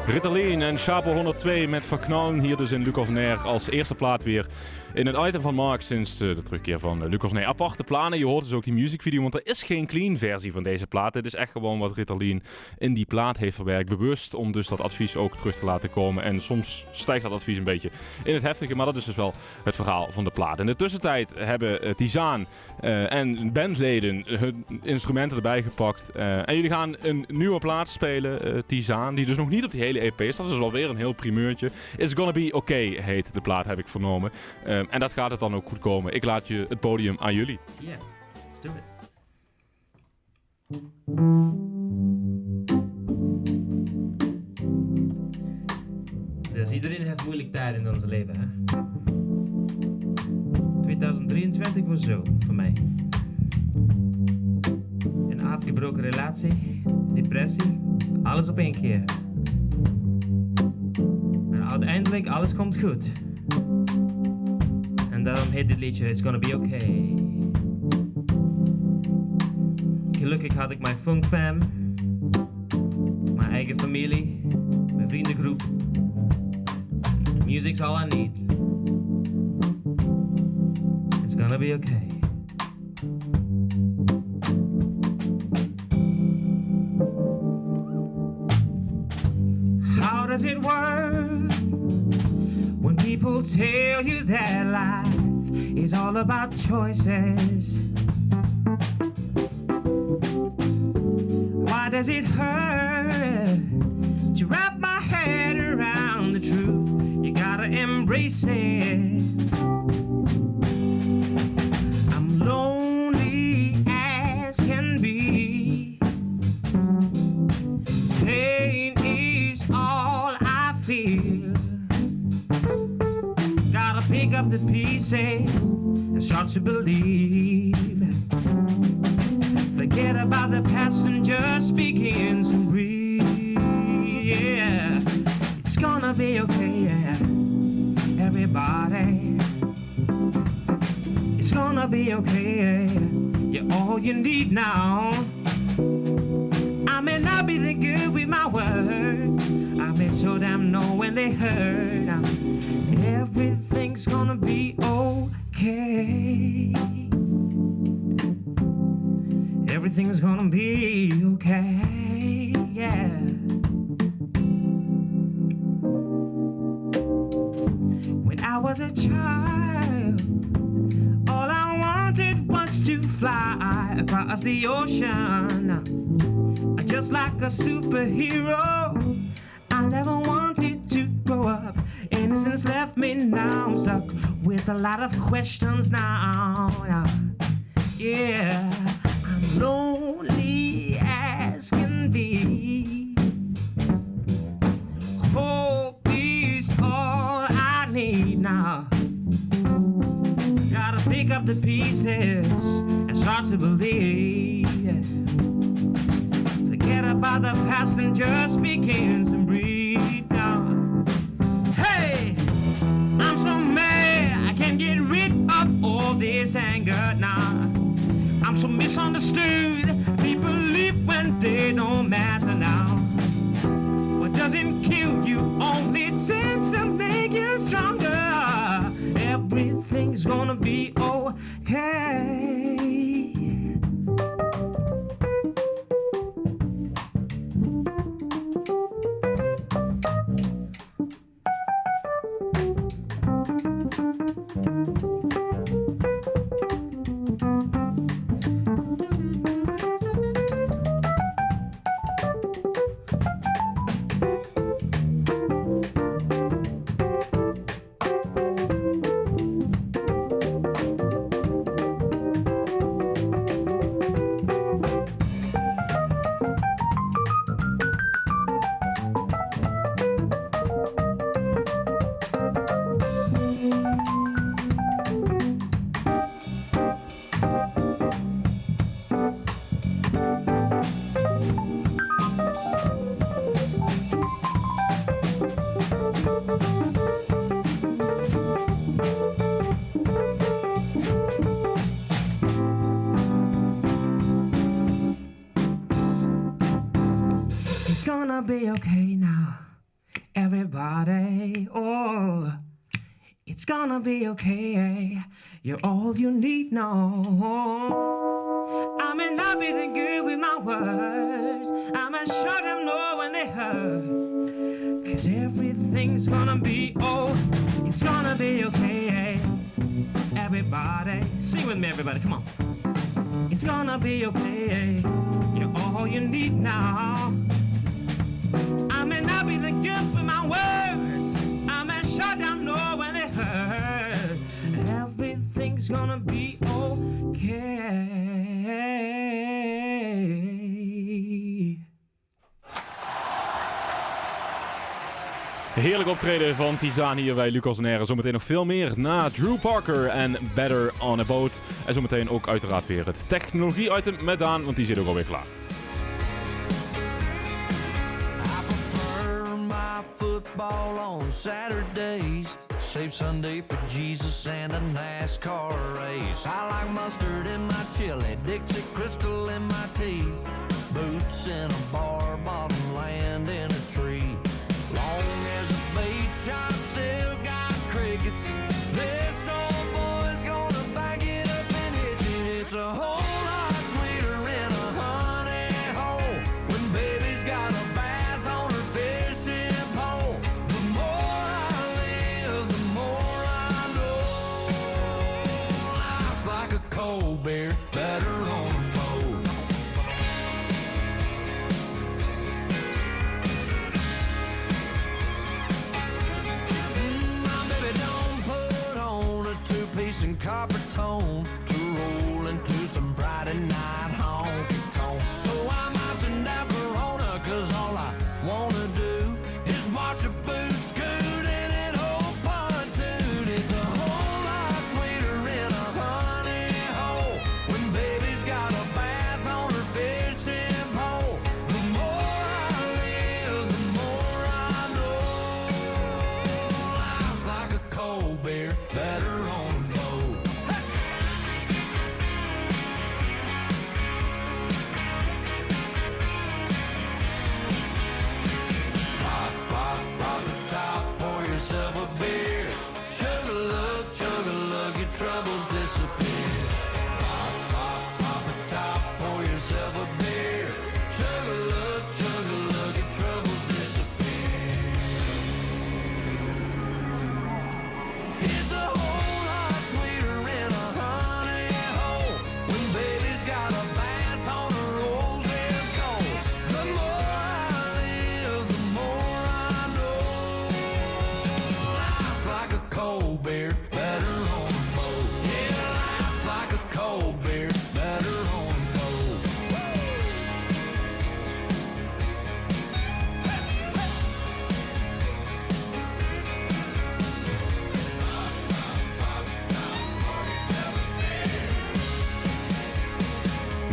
Ritter en Chapo 102 met Verknallen hier dus in Luc of Nair als eerste plaat weer in het item van Marc sinds de terugkeer van Luc of Nair. Aparte planen, je hoort dus ook die muziekvideo, want er is geen clean versie van deze plaat. Dit is echt gewoon wat Ritter in die plaat heeft verwerkt, bewust om dus dat advies ook terug te laten komen. En soms stijgt dat advies een beetje in het heftige, maar dat is dus wel het verhaal van de plaat. In de tussentijd hebben Tizaan en bandleden hun instrumenten erbij gepakt. En jullie gaan een nieuwe plaat spelen, Tizaan, die dus nog niet op die hele EP staat. Dat is alweer een heel primeurtje. It's Gonna Be Okay heet de plaat, heb ik vernomen. En dat gaat het dan ook goed komen. Ik laat je het podium aan jullie. Yeah, let's do it. Dus iedereen heeft moeilijk tijd in ons leven, hè? 2023 was zo, voor mij. Een afgebroken relatie, depressie, alles op één keer. En uiteindelijk, alles komt goed. En daarom heet dit liedje It's Gonna Be Okay. Gelukkig had ik mijn funk fam, mijn eigen familie, mijn vriendengroep. Music's all I need. It's gonna be okay. How does it work when people tell you that life is all about choices? Why does it hurt to wrap my head around the truth? You gotta embrace it. I'm lonely as can be. Pain is all I feel. Gotta pick up the pieces and start to believe. Forget about the past and just begin to breathe. Yeah, it's gonna be okay, yeah. Everybody, it's gonna be okay, yeah. You're all you need now. I may not be that good with my words, I may show them know when they hurt. Everything's gonna be okay. Everything's gonna be okay, yeah. When I was a child, all I wanted was to fly across the ocean, just like a superhero. I never wanted to grow up. Innocence left me now. I'm stuck with a lot of questions now. Yeah, I'm lonely as can be. Hope is all I need now. Gotta pick up the pieces and start to believe. Forget about the past and just begin to breathe down. Hey, I'm so mad I can't get rid of all this anger now. I'm so misunderstood. People leave when they don't matter now. What doesn't kill you only tends to make you stronger. Everything's gonna be okay. Be okay now, everybody. Oh, it's gonna be okay. You're all you need now. I may not be that good with my words. I may show them know when they hurt. 'Cause everything's gonna be it's gonna be okay. Everybody, sing with me, everybody. Come on. It's gonna be okay. You're all you need now. I may not be the good with my words. I may shut down no when it hurt. Everything's gonna be okay. Heerlijk optreden van Tizaan hier bij Lucas en Heren. Zometeen nog veel meer na Drew Parker en Better on a Boat. En zometeen ook uiteraard weer het technologie-item met Daan, want die zit ook alweer klaar. Football on Saturdays, save Sunday for Jesus and a NASCAR race. I like mustard in my chili, Dixie Crystal in my tea, boots in a bar, bottom land in a tree. Long as a bait shop still got crickets, this old boy's gonna back it up and hitch it. It's a whole lot sweeter in a honey hole when baby's got a bass on her fishing pole. chasing copper tone to roll into some Friday night honky tonk. So I'm icing that Corona, cause all I wanna do is watch a boot scoot and an old pontoon. It's a whole lot sweeter in a honey hole when baby's got a bass on her fishing pole. The more I live, the more I know. Life's like a cold beer, better on a boat. Pop, pop, pop the top, pour yourself a beer. Chug a lug, your troubles disappear. Pop, pop, pop the top, pour yourself a beer. Chug a lug, your troubles disappear. It's a whole lot sweeter in a honey hole when baby's got a bass on her rolls and cold. The more I live, the more I know. Life's like a cold beer, better on a boat. Yeah, life's like a cold beer, better on a boat.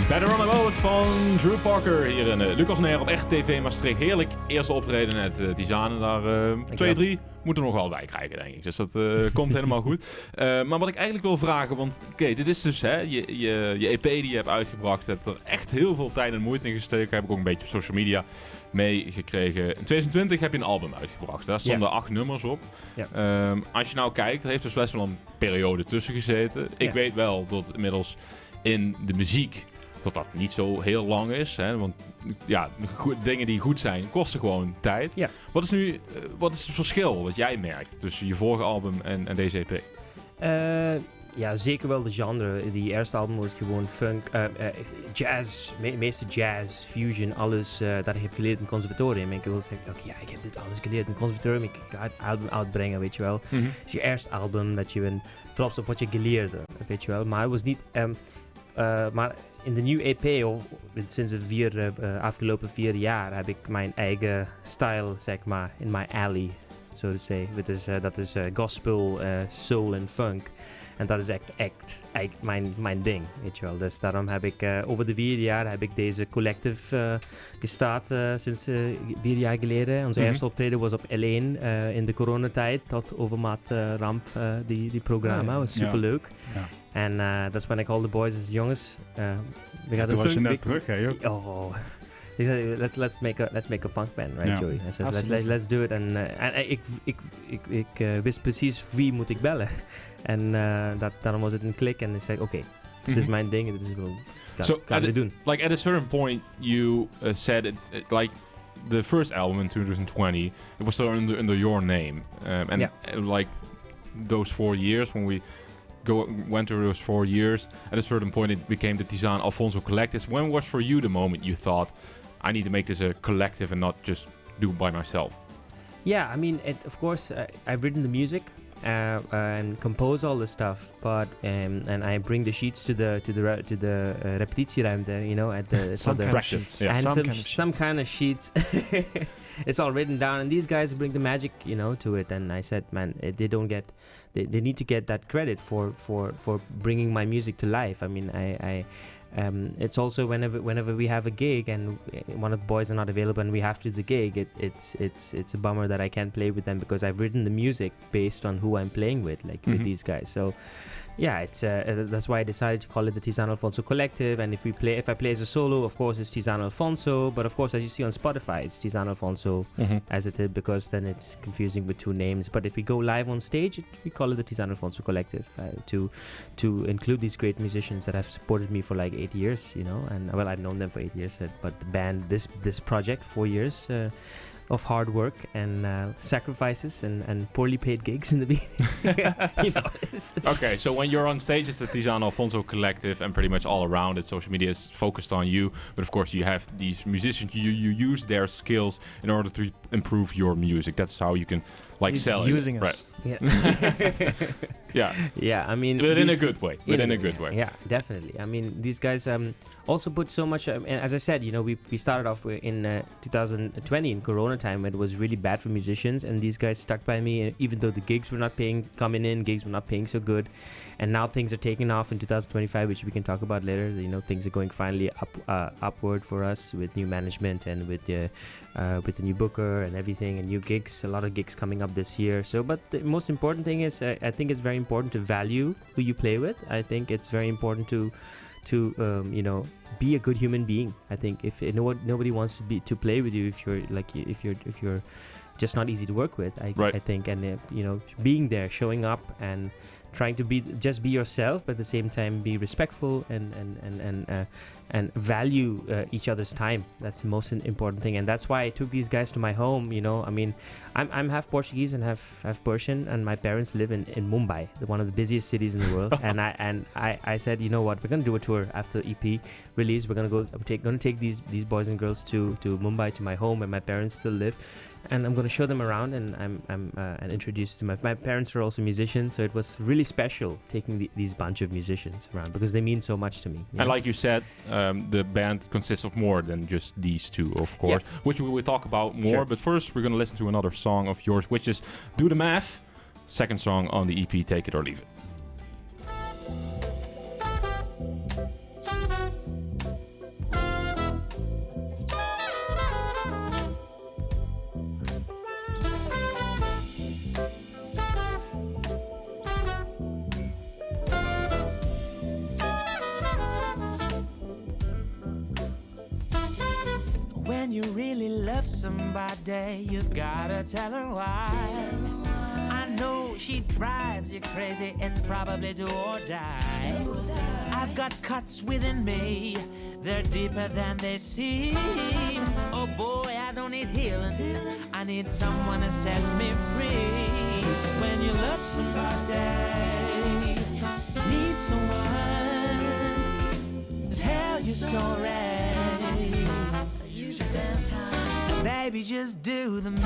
Better on a Boat van Drew Parker hier in Lucas Neer op RTV Maastricht. Heerlijk eerste optreden net Tizaan. Daar 2, 3 moeten we nog wel bij krijgen, denk ik. Dus dat komt helemaal goed. Maar wat ik eigenlijk wil vragen, want oké, dit is dus je EP die je hebt uitgebracht. Je hebt er echt heel veel tijd en moeite in gestoken. Heb ik ook een beetje op social media meegekregen. In 2020 heb je een album uitgebracht. Daar stonden 8 nummers op. Ja. Als je nou kijkt, er heeft dus best wel een periode tussen gezeten. Ik weet wel dat inmiddels in de muziek dat niet zo heel lang is. Hè? Want ja, dingen die goed zijn, kosten gewoon tijd. Ja. Wat is het verschil wat jij merkt tussen je vorige album en deze EP? Ja, zeker wel de genre. Die eerste album was gewoon funk, jazz, meeste jazz, fusion, alles dat ik heb geleerd in het conservatorium. En ik wilde zeggen, oké, ik heb dit alles geleerd in het conservatorium, ik ga het album uitbrengen, weet je wel. Mhm. Het is je eerste album dat je bent trots op wat je geleerd hebt, weet je wel. Maar het was niet... maar in de nieuwe EP, sinds de afgelopen 4 jaar, heb ik mijn eigen style, zeg maar, in my alley, so to say. Dat is gospel, soul en funk. En dat is echt mijn ding, weet je wel. Dus daarom heb ik over de 4 jaar heb ik deze collective gestart sinds 4 jaar geleden. Onze eerste optreden was op L1 in de coronatijd, tot overmaat ramp, die programma. Was superleuk. Ja. En dat is when ik all the boys als jongens. Toen was je net terug, hè joh? Oh. He said, let's make a funk band, right, Joey? Hij zei, let's do it. En ik wist precies wie moet ik bellen. En daarom was het een klik. En ik zei, oké, dit is mijn ding. Dit is gewoon, gaan we doen. Like at a certain point, you said like the first album in 2020, it was still under your name. And like those 4 years, when we went through those 4 years, at a certain point it became the Tizaan Alphonso Collective. When was for you the moment you thought, I need to make this a collective and not just do it by myself? Yeah, I mean, of course, I've written the music and composed all the stuff, but and I bring the sheets to the repetitieruimte, you know, at the practice, some kind of sheets. It's all written down, and these guys bring the magic, you know, to it. And I said, man, they need to get that credit for bringing my music to life. I mean, it's also whenever we have a gig and one of the boys are not available and we have to do the gig, it's a bummer that I can't play with them because I've written the music based on who I'm playing with, like with these guys. So yeah, it's that's why I decided to call it the Tizaan Alphonso Collective. And if I play as a solo, of course it's Tizaan Alphonso, but of course as you see on Spotify it's Tizaan Alphonso as it is, because then it's confusing with 2 names. But if we go live on stage, we call it the Tizaan Alphonso Collective to include these great musicians that have supported me for like 8 years, you know. And well, I've known them for 8 years, but the band, this project, 4 years of hard work and sacrifices and poorly paid gigs in the beginning. You know, okay, so when you're on stage, it's the Tizaan Alphonso Collective, and pretty much all around it, social media is focused on you. But of course, you have these musicians. You use their skills in order to improve your music. That's how you can He's sell using it. us. Right. Yeah. Yeah, I mean... But in a good way. Yeah, definitely. I mean, these guys also put so much... and as I said, we started off in 2020 in Corona time. It was really bad for musicians, and these guys stuck by me, even though the gigs were not gigs were not paying so good. And now things are taking off in 2025, which we can talk about later. Things are going finally upward for us with new management and with the new booker and everything, and new gigs. A lot of gigs coming up this year. But the most important thing is, I think it's very important to value who you play with. I think it's very important to be a good human being. I think if nobody wants to play with you if you're just not easy to work with. I think, and being there, showing up, and trying to be yourself, but at the same time be respectful and value each other's time. That's the most important thing, and that's why I took these guys to my home. I mean, I'm half Portuguese and half Persian, and my parents live in Mumbai, one of the busiest cities in the world. and I said, you know what, we're gonna do a tour after EP release. We're gonna take these boys and girls to Mumbai, to my home where my parents still live. And I'm going to show them around, and and introduce to my parents are also musicians, so it was really special taking these bunch of musicians around because they mean so much to me. And like you said, the band consists of more than just these two, of course, which we will talk about more. Sure. But first, we're going to listen to another song of yours, which is "Do the Math," second song on the EP, Take It or Leave It. When you really love somebody, you've gotta tell her why. I know she drives you crazy, it's probably do or die. I've got cuts within me, they're deeper than they seem. Oh boy, I don't need healing, I need someone to set me free. When you love somebody, need someone, tell your story. Baby, just do the math.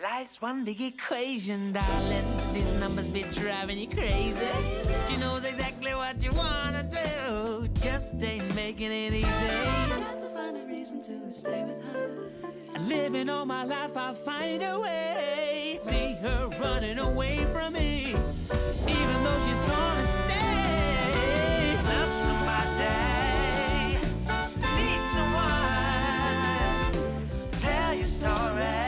Life's one big equation, darling. These numbers be driving you crazy. She knows exactly what you wanna do, just ain't making it easy. Got to find a reason to stay with her. Living all my life, I'll find a way. See her running away from me, even though she's gonna stay. Love somebody, need someone, tell your story.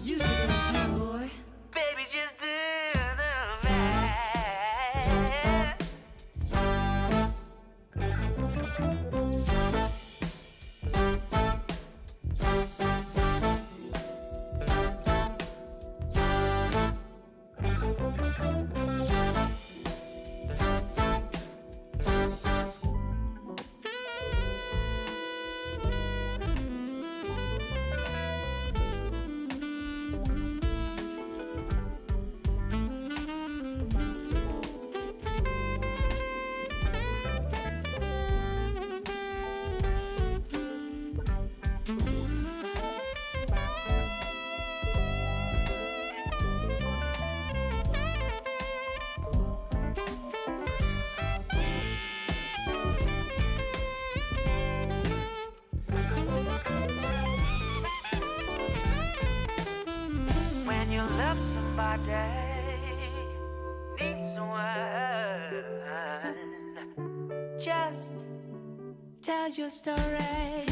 You should do it too, boy. Baby, just do the math. Need someone, just tell your story.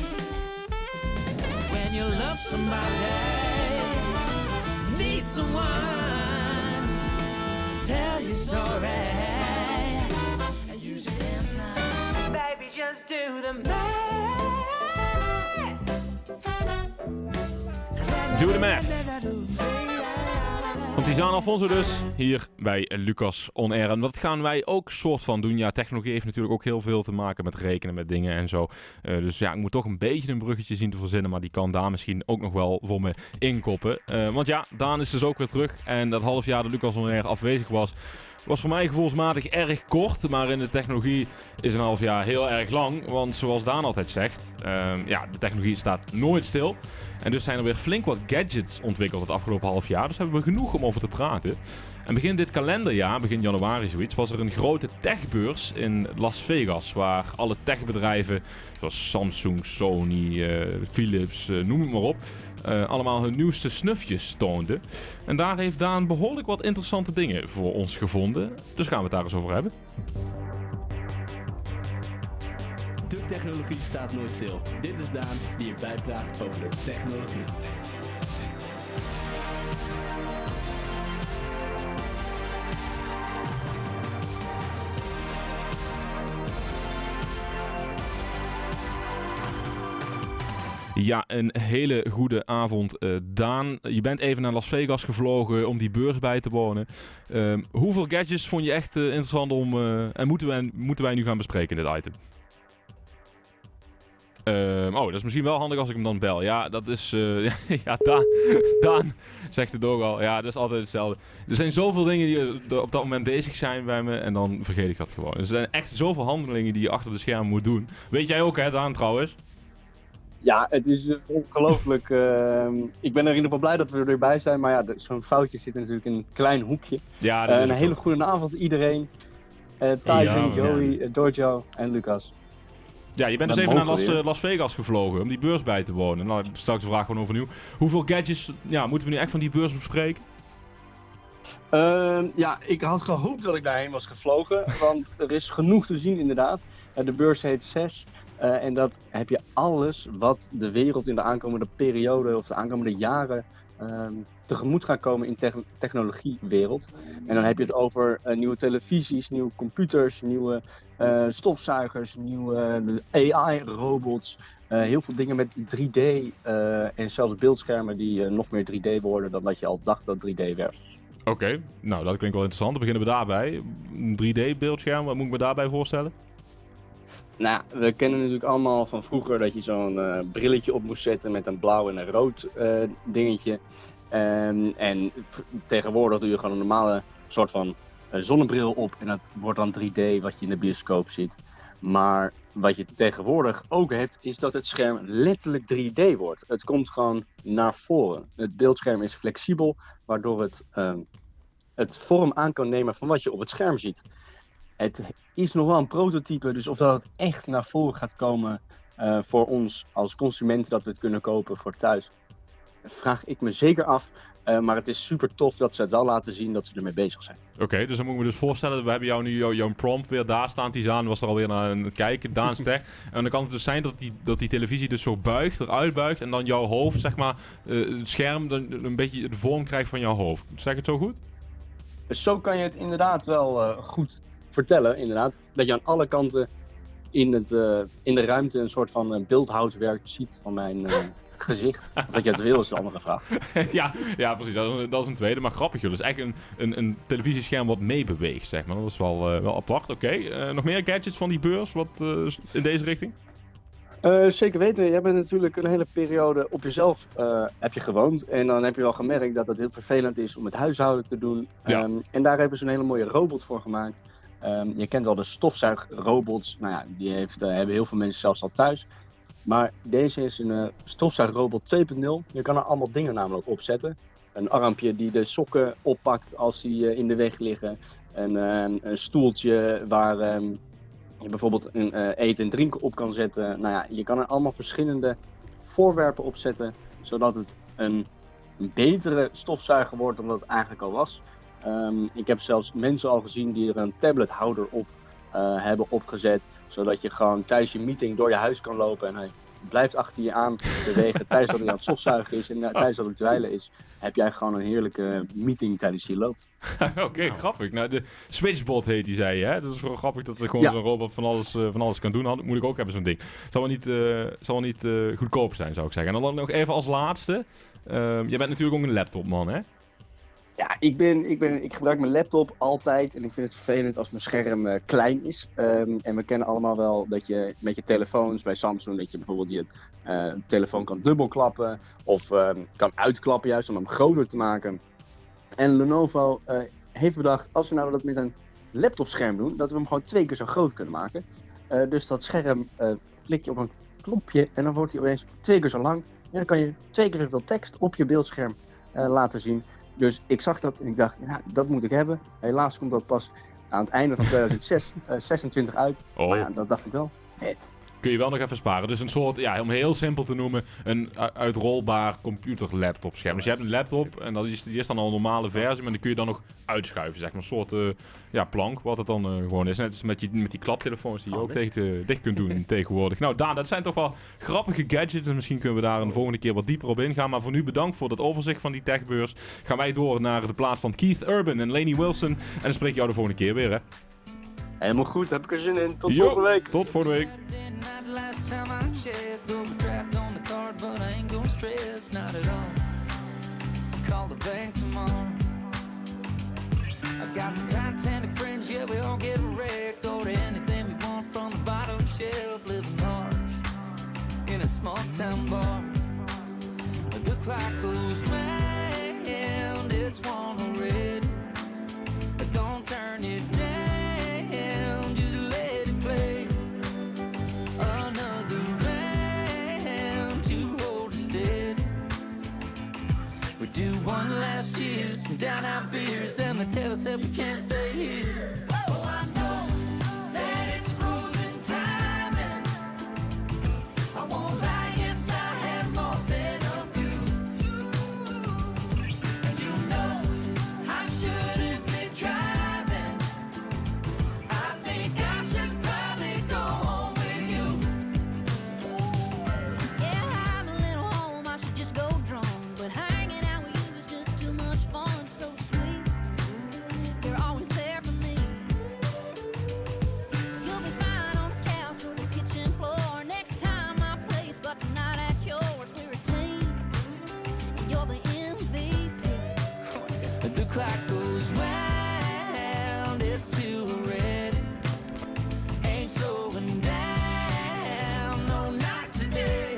When you love somebody, need someone, tell your story. Use your damn time, baby, just do the math. Do the math. Van Tizaan Alphonso dus, hier bij Lucas On Air. En dat gaan wij ook soort van doen. Ja, technologie heeft natuurlijk ook heel veel te maken met rekenen, met dingen en zo. Dus ja, ik moet toch een beetje een bruggetje zien te verzinnen. Maar die kan Daan misschien ook nog wel voor me inkoppen. Want ja, Daan is dus ook weer terug. En dat half jaar dat Lucas On Air afwezig was, Was voor mij gevoelsmatig erg kort, maar in de technologie is een half jaar heel erg lang. Want zoals Daan altijd zegt, de technologie staat nooit stil. En dus zijn er weer flink wat gadgets ontwikkeld het afgelopen half jaar. Dus hebben we genoeg om over te praten. En begin dit kalenderjaar, begin januari zoiets, was er een grote techbeurs in Las Vegas. Waar alle techbedrijven, zoals Samsung, Sony, Philips, noem het maar op, allemaal hun nieuwste snufjes toonden. En daar heeft Daan behoorlijk wat interessante dingen voor ons gevonden. Dus gaan we het daar eens over hebben. De technologie staat nooit stil. Dit is Daan die je bijpraat over de technologie. Ja, een hele goede avond, Daan. Je bent even naar Las Vegas gevlogen om die beurs bij te wonen. Hoeveel gadgets vond je echt interessant om... en moeten wij nu gaan bespreken in dit item? Dat is misschien wel handig als ik hem dan bel. Ja, dat is... Daan zegt het ook al. Ja, dat is altijd hetzelfde. Er zijn zoveel dingen die op dat moment bezig zijn bij me en dan vergeet ik dat gewoon. Er zijn echt zoveel handelingen die je achter de schermen moet doen. Weet jij ook, hè, Daan, trouwens? Ja, het is ongelooflijk. Ik ben er in ieder geval blij dat we er weer bij zijn. Maar ja, zo'n foutje zit natuurlijk in een klein hoekje. Ja, dat is een hele goede avond iedereen. Thyme, Joey, Giorgio en Lucas. Ja, je bent dus even naar Las Vegas gevlogen om die beurs bij te wonen. Nou, ik stel ik de vraag gewoon overnieuw. Hoeveel gadgets moeten we nu echt van die beurs bespreken? Ik had gehoopt dat ik daarheen was gevlogen. Want er is genoeg te zien inderdaad. De beurs heet 6. En dat heb je alles wat de wereld in de aankomende periode of de aankomende jaren tegemoet gaat komen in de technologiewereld. En dan heb je het over nieuwe televisies, nieuwe computers, nieuwe stofzuigers, nieuwe AI-robots. Heel veel dingen met 3D en zelfs beeldschermen die nog meer 3D worden dan dat je al dacht dat 3D werd. Oké, nou dat klinkt wel interessant. Dan beginnen we daarbij. Een 3D-beeldscherm, wat moet ik me daarbij voorstellen? Nou, we kennen natuurlijk allemaal van vroeger dat je zo'n brilletje op moest zetten met een blauw en een rood dingetje. En tegenwoordig doe je gewoon een normale soort van zonnebril op en dat wordt dan 3D wat je in de bioscoop ziet. Maar wat je tegenwoordig ook hebt, is dat het scherm letterlijk 3D wordt. Het komt gewoon naar voren. Het beeldscherm is flexibel, waardoor het vorm aan kan nemen van wat je op het scherm ziet. Het is nog wel een prototype, dus of dat het echt naar voren gaat komen voor ons als consumenten dat we het kunnen kopen voor thuis, vraag ik me zeker af. Maar het is super tof dat ze het wel laten zien dat ze ermee bezig zijn. Oké, dus dan moet ik me dus voorstellen, we hebben jou nu jouw prompt weer daar staan. Tizaan was er alweer naar het kijken, Daan Tech. En dan kan het dus zijn dat die televisie dus zo buigt, eruit buigt en dan jouw hoofd, zeg maar, het scherm dan een beetje de vorm krijgt van jouw hoofd. Zeg ik het zo goed? Dus zo kan je het inderdaad wel goed vertellen, inderdaad. Dat je aan alle kanten in de ruimte een soort van beeldhouwwerk ziet van mijn gezicht. Of dat je het wil, is een andere vraag. ja, precies. Dat is een tweede, maar grappig joh. Dus echt een televisiescherm wat meebeweegt, zeg maar. Dat is wel apart. Oké. Nog meer gadgets van die beurs, wat in deze richting? Zeker weten. Je hebt natuurlijk een hele periode op jezelf heb je gewoond. En dan heb je wel gemerkt dat het heel vervelend is om het huishouden te doen. Ja. En daar hebben ze een hele mooie robot voor gemaakt. Je kent wel de stofzuigrobots. Nou ja, die hebben heel veel mensen zelfs al thuis. Maar deze is een stofzuigrobot 2.0. Je kan er allemaal dingen namelijk op zetten. Een armpje die de sokken oppakt als die in de weg liggen. Een stoeltje waar je bijvoorbeeld een eten en drinken op kan zetten. Nou ja, je kan er allemaal verschillende voorwerpen op zetten. Zodat het een betere stofzuiger wordt dan dat het eigenlijk al was. Ik heb zelfs mensen al gezien die er een tablethouder op hebben opgezet. Zodat je gewoon tijdens je meeting door je huis kan lopen. En hij blijft achter je aan bewegen tijdens dat hij aan het stofzuigen is. En tijdens dat het dweilen is, heb jij gewoon een heerlijke meeting tijdens je loopt. Oké, grappig. Nou, de Switchbot heet die, zei je, hè? Dat is gewoon grappig dat er gewoon zo'n robot van alles kan doen. Dat moet ik ook hebben, zo'n ding. Zal wel niet goedkoop zijn, zou ik zeggen. En dan nog even als laatste. Je bent natuurlijk ook een laptopman, hè? Ja, ik gebruik mijn laptop altijd en ik vind het vervelend als mijn scherm klein is. En we kennen allemaal wel dat je met je telefoons bij Samsung, dat je bijvoorbeeld je telefoon kan dubbelklappen of kan uitklappen juist om hem groter te maken. En Lenovo heeft bedacht, als we nou dat met een laptopscherm doen, dat we hem gewoon 2 keer zo groot kunnen maken. Dus dat scherm klik je op een knopje en dan wordt hij opeens 2 keer zo lang. En dan kan je 2 keer zoveel tekst op je beeldscherm laten zien. Dus ik zag dat en ik dacht, dat moet ik hebben. Helaas komt dat pas aan het einde van 2026 uit. Oh. Maar ja, dat dacht ik wel. Vet. Kun je wel nog even sparen. Dus een soort, om heel simpel te noemen, een uitrolbaar computer laptop scherm. Dus je hebt een laptop en die is dan al een normale versie, maar die kun je dan nog uitschuiven, zeg maar. Een soort plank, wat het dan gewoon is. Net als met die klaptelefoons die je ook dicht kunt doen tegenwoordig. Nou Daan, dat zijn toch wel grappige gadgets en misschien kunnen we daar een volgende keer wat dieper op ingaan. Maar voor nu bedankt voor dat overzicht van die techbeurs. Gaan wij door naar de plaats van Keith Urban en Lainey Wilson. En dan spreek ik jou de volgende keer weer, hè. Helemaal goed, heb ik er zin in. Tot volgende week. Tot volgende week. Last time I checked, overdraft on the card, but I ain't gon' stress, not at all. Call the bank tomorrow. I got some Titanic friends, yeah, we all get wrecked. Order anything we want from the bottom shelf. Living large in a small town bar. The clock goes round, it's one already. Don't turn it down, just let it play. Another round to hold it steady. We do one last cheers and down our beers, and they tell us that we can't stay here. Oh, I know that it's cruising time, and I won't lie, yes, I have more than a few. And you know I shouldn't be driving. I think I should probably go home with you. Yeah, I'm a little home, I should just go drunk. But hanging out with you is just too much fun, so sweet. You're always there for me. You'll be fine on the couch or the kitchen floor. Next time my place, but tonight at yours. We're a team, and you're the MVP. The clock goes round, it's too ready. Ain't slowing down, no, not today.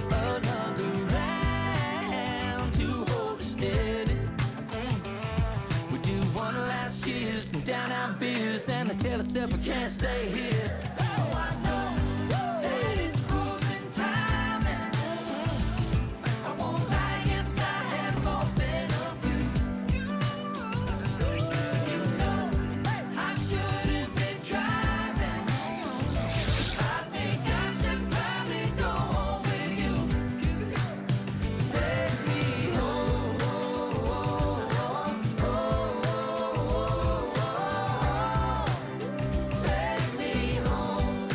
Another round to hold it steady. We do one last cheers and down our beers, and they tell us that we can't stay here. Oh, I know that it's cruising time, and I won't lie, yes, I have more than a few. You know I shouldn't be driving. I think I should probably go home with you. Take me home. Take me home.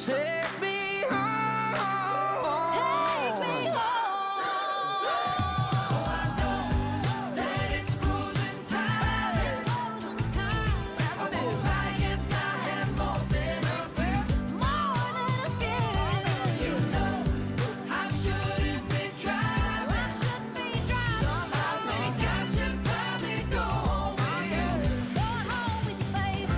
Take me home. Take me home. Oh, I know that it's cruising time. I won't lie, yes, I have more than a few. More than a few. You know I shouldn't be driving. I think I should probably go home with you. Going home with you, baby.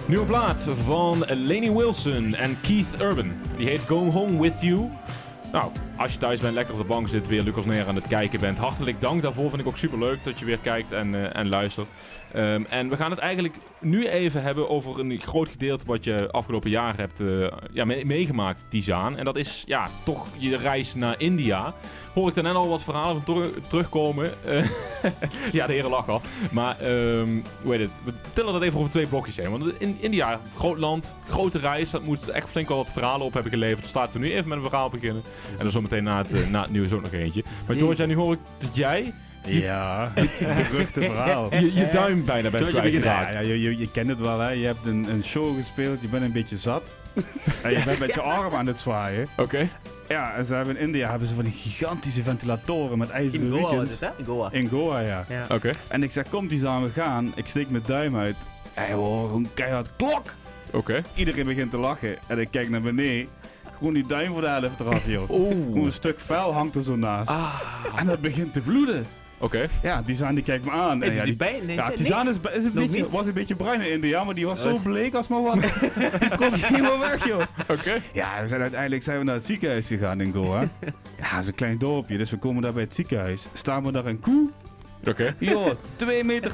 Nieuwe plaat van Lainey Wilson en Keith Urban. Die heet Go Home With You. Nou, als je thuis bent, lekker op de bank zit, weer Lucas Neer aan het kijken bent. Hartelijk dank daarvoor. Vind ik ook super leuk dat je weer kijkt en luistert. En we gaan het eigenlijk nu even hebben over een groot gedeelte wat je afgelopen jaar hebt meegemaakt, Tizaan. En dat is toch je reis naar India. Hoor ik dan net al wat verhalen van terugkomen. Ja, de heren lachen al. Maar hoe heet het? We tillen dat even over 2 blokjes heen. Want in India, groot land, grote reis. Dat moet echt flink wel wat verhalen op hebben geleverd. Dus laten we nu even met een verhaal beginnen. En dan zometeen na het nieuws ook nog eentje. Maar Giorgio, nu hoor ik dat jij... Ja, het beruchte verhaal. Je duim bijna bent kwijtgeraakt. Ja, je kent het wel, hè. Je hebt een show gespeeld, je bent een beetje zat. En je bent met je arm aan het zwaaien. Oké. Ja, en in India hebben ze van die gigantische ventilatoren met ijzeren In Goa wiekens. was het, hè? In Goa. In Goa, ja. Oké. En ik zeg, kom Tizaan, we gaan. Ik steek mijn duim uit. En je hoort een keihard klok. Oké. Iedereen begint te lachen. En ik kijk naar beneden. Gewoon die duim voor de helft eraf, joh. Gewoon een stuk vuil hangt er zo naast. En dat begint te bloeden. Oké. Ja, Tizaan die kijkt me aan. En ja, Tizaan was een beetje bruin in India, maar die was zo bleek als maar wat. Die trok helemaal weg, joh. Oké. Ja, uiteindelijk zijn we naar het ziekenhuis gegaan in Goa. Ja, dat is een klein dorpje, dus we komen daar bij het ziekenhuis. Staan we daar een koe. Oké. Joh, 2,10 meter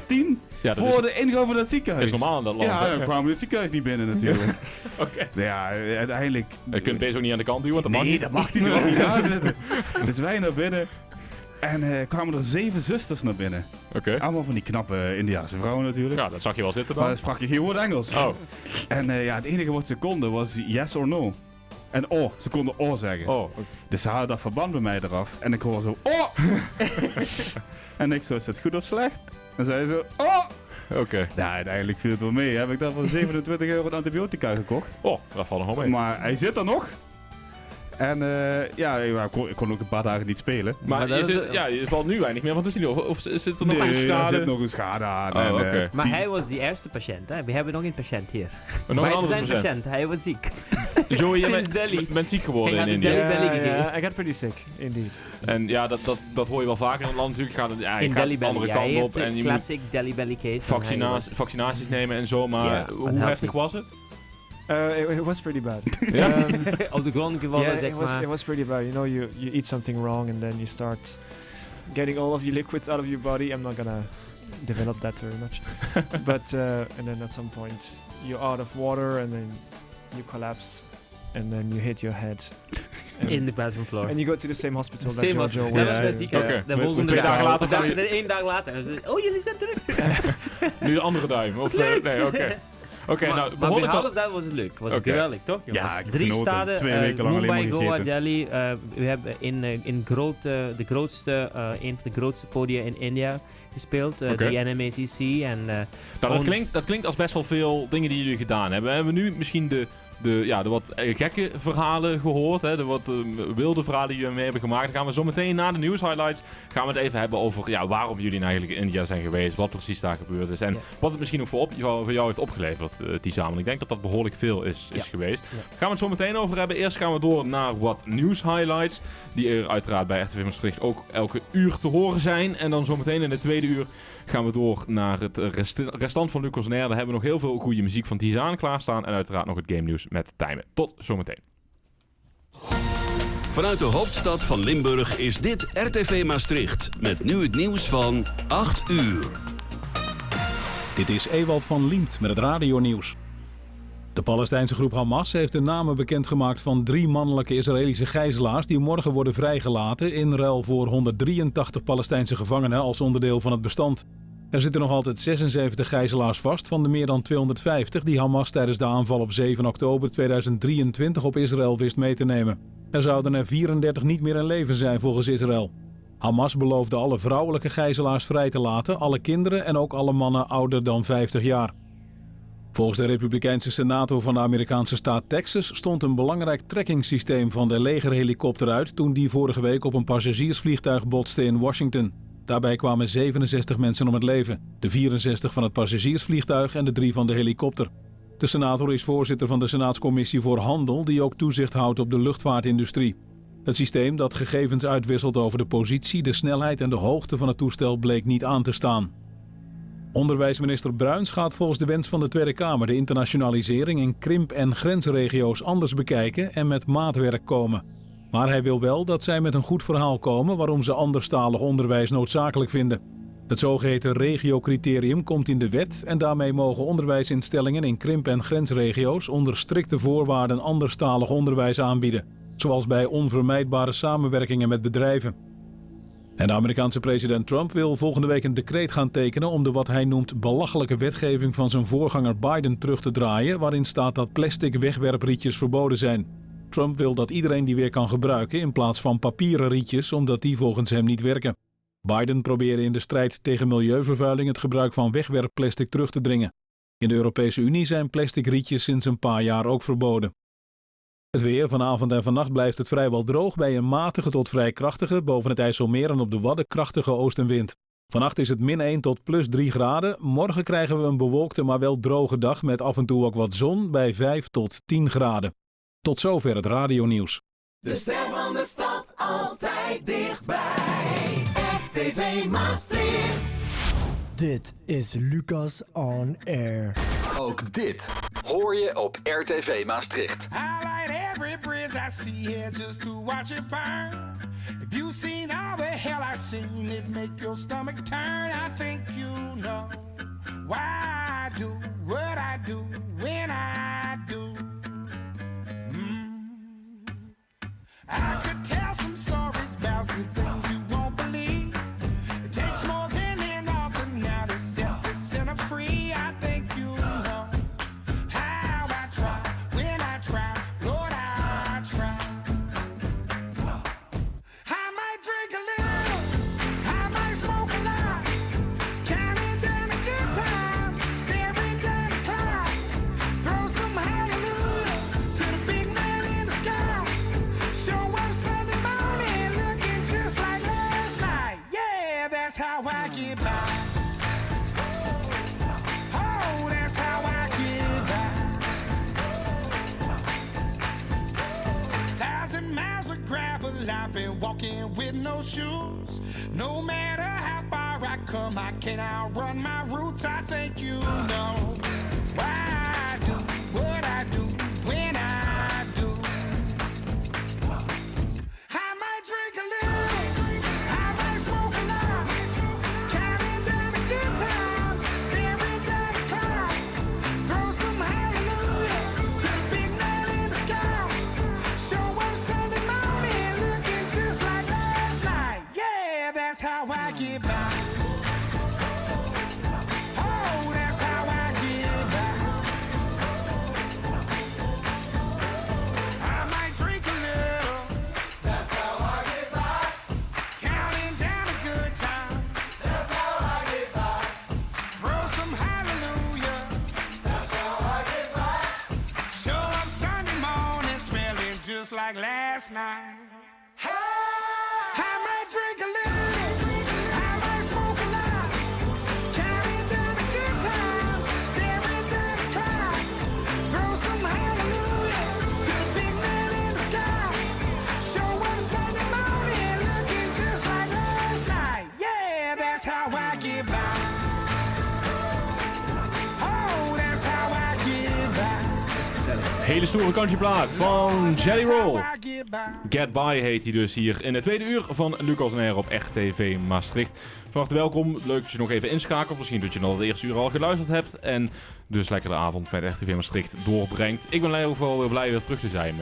Ja, dat voor de ingang van het ziekenhuis. is normaal in dat land. Ja, hè? dan kwamen we het ziekenhuis niet binnen natuurlijk. Oké. Ja, uiteindelijk... Je kunt deze ook niet aan de kant duwen, want dat mag niet. dat mag hij er ook niet aan zitten. Dus wij naar binnen. En kwamen er 7 zusters naar binnen. Oké. Allemaal van die knappe Indiaanse vrouwen natuurlijk. Ja, dat zag je wel zitten dan. Maar sprak je geen woord Engels. Oh. En ja, het enige wat ze konden was yes or no. En oh, ze konden oh zeggen. Oh. Okay. Dus ze haalden dat verband bij mij eraf. En ik hoor zo oh! En ik zo, is het goed of slecht? En zij zo oh! Oké. Ja, uiteindelijk viel het wel mee. Heb ik daar voor 27 euro een antibiotica gekocht. Oh, dat valt nog wel mee. Maar hij zit er nog. En ja, ik kon ook een paar dagen niet spelen. Maar je valt nu weinig meer van te zien. Of zit er nog een schade? Er zit nog een schade aan. Oh, okay. Maar hij was die eerste patiënt. Hè? We hebben nog een patiënt hier. Nog een andere patiënt. Hij was ziek. Joey, Sinds Delhi. bent ziek geworden in India. I got pretty sick, indeed. En ja, dat hoor je wel vaker in het land natuurlijk. Gaat in Delhi de andere kant op. En je classic Delhi belly case. Vaccinaties nemen en zo. Maar hoe heftig was het? It was pretty bad. Op de grond gevallen, zeg maar. It was pretty bad. You know, you eat something wrong and then you start getting all of your liquids out of your body. I'm not gonna develop that very much. But and then at some point you're out of water and then you collapse and then you hit your head. In the bathroom floor. And you go to the same hospital that Same Giorgio hospital. Oké. De volgende 2 dagen later. 1 dag later. Oh, jullie zijn terug. Nu de andere duim. Of nee, oké. Oké, nou, maar behalve dat was het leuk. Was het geweldig, toch? Ja, ik heb 3 genoten. staden, 2 weken lang alleen maar Mumbai, Goa, gegeten. Delhi. We hebben in een van de grootste podia in India gespeeld. De NMACC. En, dat klinkt als best wel veel dingen die jullie gedaan hebben. We hebben nu misschien de wat gekke verhalen gehoord. Hè, de wat wilde verhalen die jullie mee hebben gemaakt. Dan gaan we zo meteen na de nieuwshighlights gaan we het even hebben over waarom jullie nou eigenlijk in India zijn geweest. Wat precies daar gebeurd is. En wat het misschien ook voor jou heeft opgeleverd, Tizaan. Want ik denk dat dat behoorlijk veel is geweest. Ja. Daar gaan we het zo meteen over hebben. Eerst gaan we door naar wat nieuwshighlights. Die er uiteraard bij RTV Maastricht ook elke uur te horen zijn. En dan zo meteen in de tweede uur gaan we door naar het restant van Lucas Nair. Daar hebben we nog heel veel goede muziek van Tizaan klaarstaan. En uiteraard nog het game nieuws met Thyme. Tot zometeen. Vanuit de hoofdstad van Limburg is dit RTV Maastricht. Met nu het nieuws van 8 uur. Dit is Ewald van Liemt met het radionieuws. De Palestijnse groep Hamas heeft de namen bekendgemaakt van 3 mannelijke Israëlische gijzelaars die morgen worden vrijgelaten in ruil voor 183 Palestijnse gevangenen als onderdeel van het bestand. Er zitten nog altijd 76 gijzelaars vast van de meer dan 250 die Hamas tijdens de aanval op 7 oktober 2023 op Israël wist mee te nemen. Er zouden er 34 niet meer in leven zijn volgens Israël. Hamas beloofde alle vrouwelijke gijzelaars vrij te laten, alle kinderen en ook alle mannen ouder dan 50 jaar. Volgens de Republikeinse senator van de Amerikaanse staat Texas stond een belangrijk trekkingssysteem van de legerhelikopter uit toen die vorige week op een passagiersvliegtuig botste in Washington. Daarbij kwamen 67 mensen om het leven, de 64 van het passagiersvliegtuig en de 3 van de helikopter. De senator is voorzitter van de Senaatscommissie voor Handel die ook toezicht houdt op de luchtvaartindustrie. Het systeem dat gegevens uitwisselt over de positie, de snelheid en de hoogte van het toestel bleek niet aan te staan. Onderwijsminister Bruins gaat volgens de wens van de Tweede Kamer de internationalisering in krimp- en grensregio's anders bekijken en met maatwerk komen. Maar hij wil wel dat zij met een goed verhaal komen waarom ze anderstalig onderwijs noodzakelijk vinden. Het zogeheten regiocriterium komt in de wet en daarmee mogen onderwijsinstellingen in krimp- en grensregio's onder strikte voorwaarden anderstalig onderwijs aanbieden, zoals bij onvermijdbare samenwerkingen met bedrijven. En de Amerikaanse president Trump wil volgende week een decreet gaan tekenen om de wat hij noemt belachelijke wetgeving van zijn voorganger Biden terug te draaien, waarin staat dat plastic wegwerprietjes verboden zijn. Trump wil dat iedereen die weer kan gebruiken in plaats van papieren rietjes, omdat die volgens hem niet werken. Biden probeerde in de strijd tegen milieuvervuiling het gebruik van wegwerpplastic terug te dringen. In de Europese Unie zijn plastic rietjes sinds een paar jaar ook verboden. Het weer, vanavond en vannacht blijft het vrijwel droog bij een matige tot vrij krachtige, boven het IJsselmeer en op de Wadden krachtige oostenwind. Vannacht is het -1 tot +3 graden. Morgen krijgen we een bewolkte maar wel droge dag met af en toe ook wat zon bij 5 tot 10 graden. Tot zover het radionieuws. De ster van de stad altijd dichtbij. RTV Maastricht. Dit is Lucas on Air. Ook dit hoor je op RTV Maastricht. I light every bridge I see here just to watch it burn. If you've seen all the hell I've seen, it make your stomach turn. I think you know why I do what I do when I do. I could tell some stories about some things you won't believe. It takes more than an author now to set the sinner free. I think you know how I try when I try, Lord, I try. I might drink a little, I might smoke a lot, counting down the good times, staring down the clock, throw some hallelujahs to the big man in the sky. Show up Sunday morning looking just like last night. Yeah, that's how I get by. Oh, that's how I get by. 1,000 miles of gravel, I've been walking with no shoes. No matter how far I come, I can't outrun my roots. I think you know why I do what I do when I do. I might drink a little, I might smoke a lot, counting down the good times, staring down the clock, throw some hallelujahs to the big man in the sky. Show up Sunday morning looking just like last night. Yeah, that's how I get by. Oh, that's how I get by. I might drink a little. That's how I get by. Counting down the good times. That's how I get by. Throw some hallelujah. That's how I get by. Show up Sunday morning smelling just like last night. I might drink a little. I might smoke a lot. Counting down the good times. Staring down the clock. Throw some hallelujah to the big man in the sky. Show up Sunday morning looking just like last night. Yeah, that's how I get by. Oh, that's how I get by. Hele stoere countryplaat van Jelly Roll. Get By heet hij dus hier in het tweede uur van Lucas en Heren op RTV Maastricht. Van harte welkom. Leuk dat je nog even inschakelt. Misschien dat je nog het eerste uur al geluisterd hebt. En dus lekker de avond met RTV Maastricht doorbrengt. Ik ben in ieder geval blij weer terug te zijn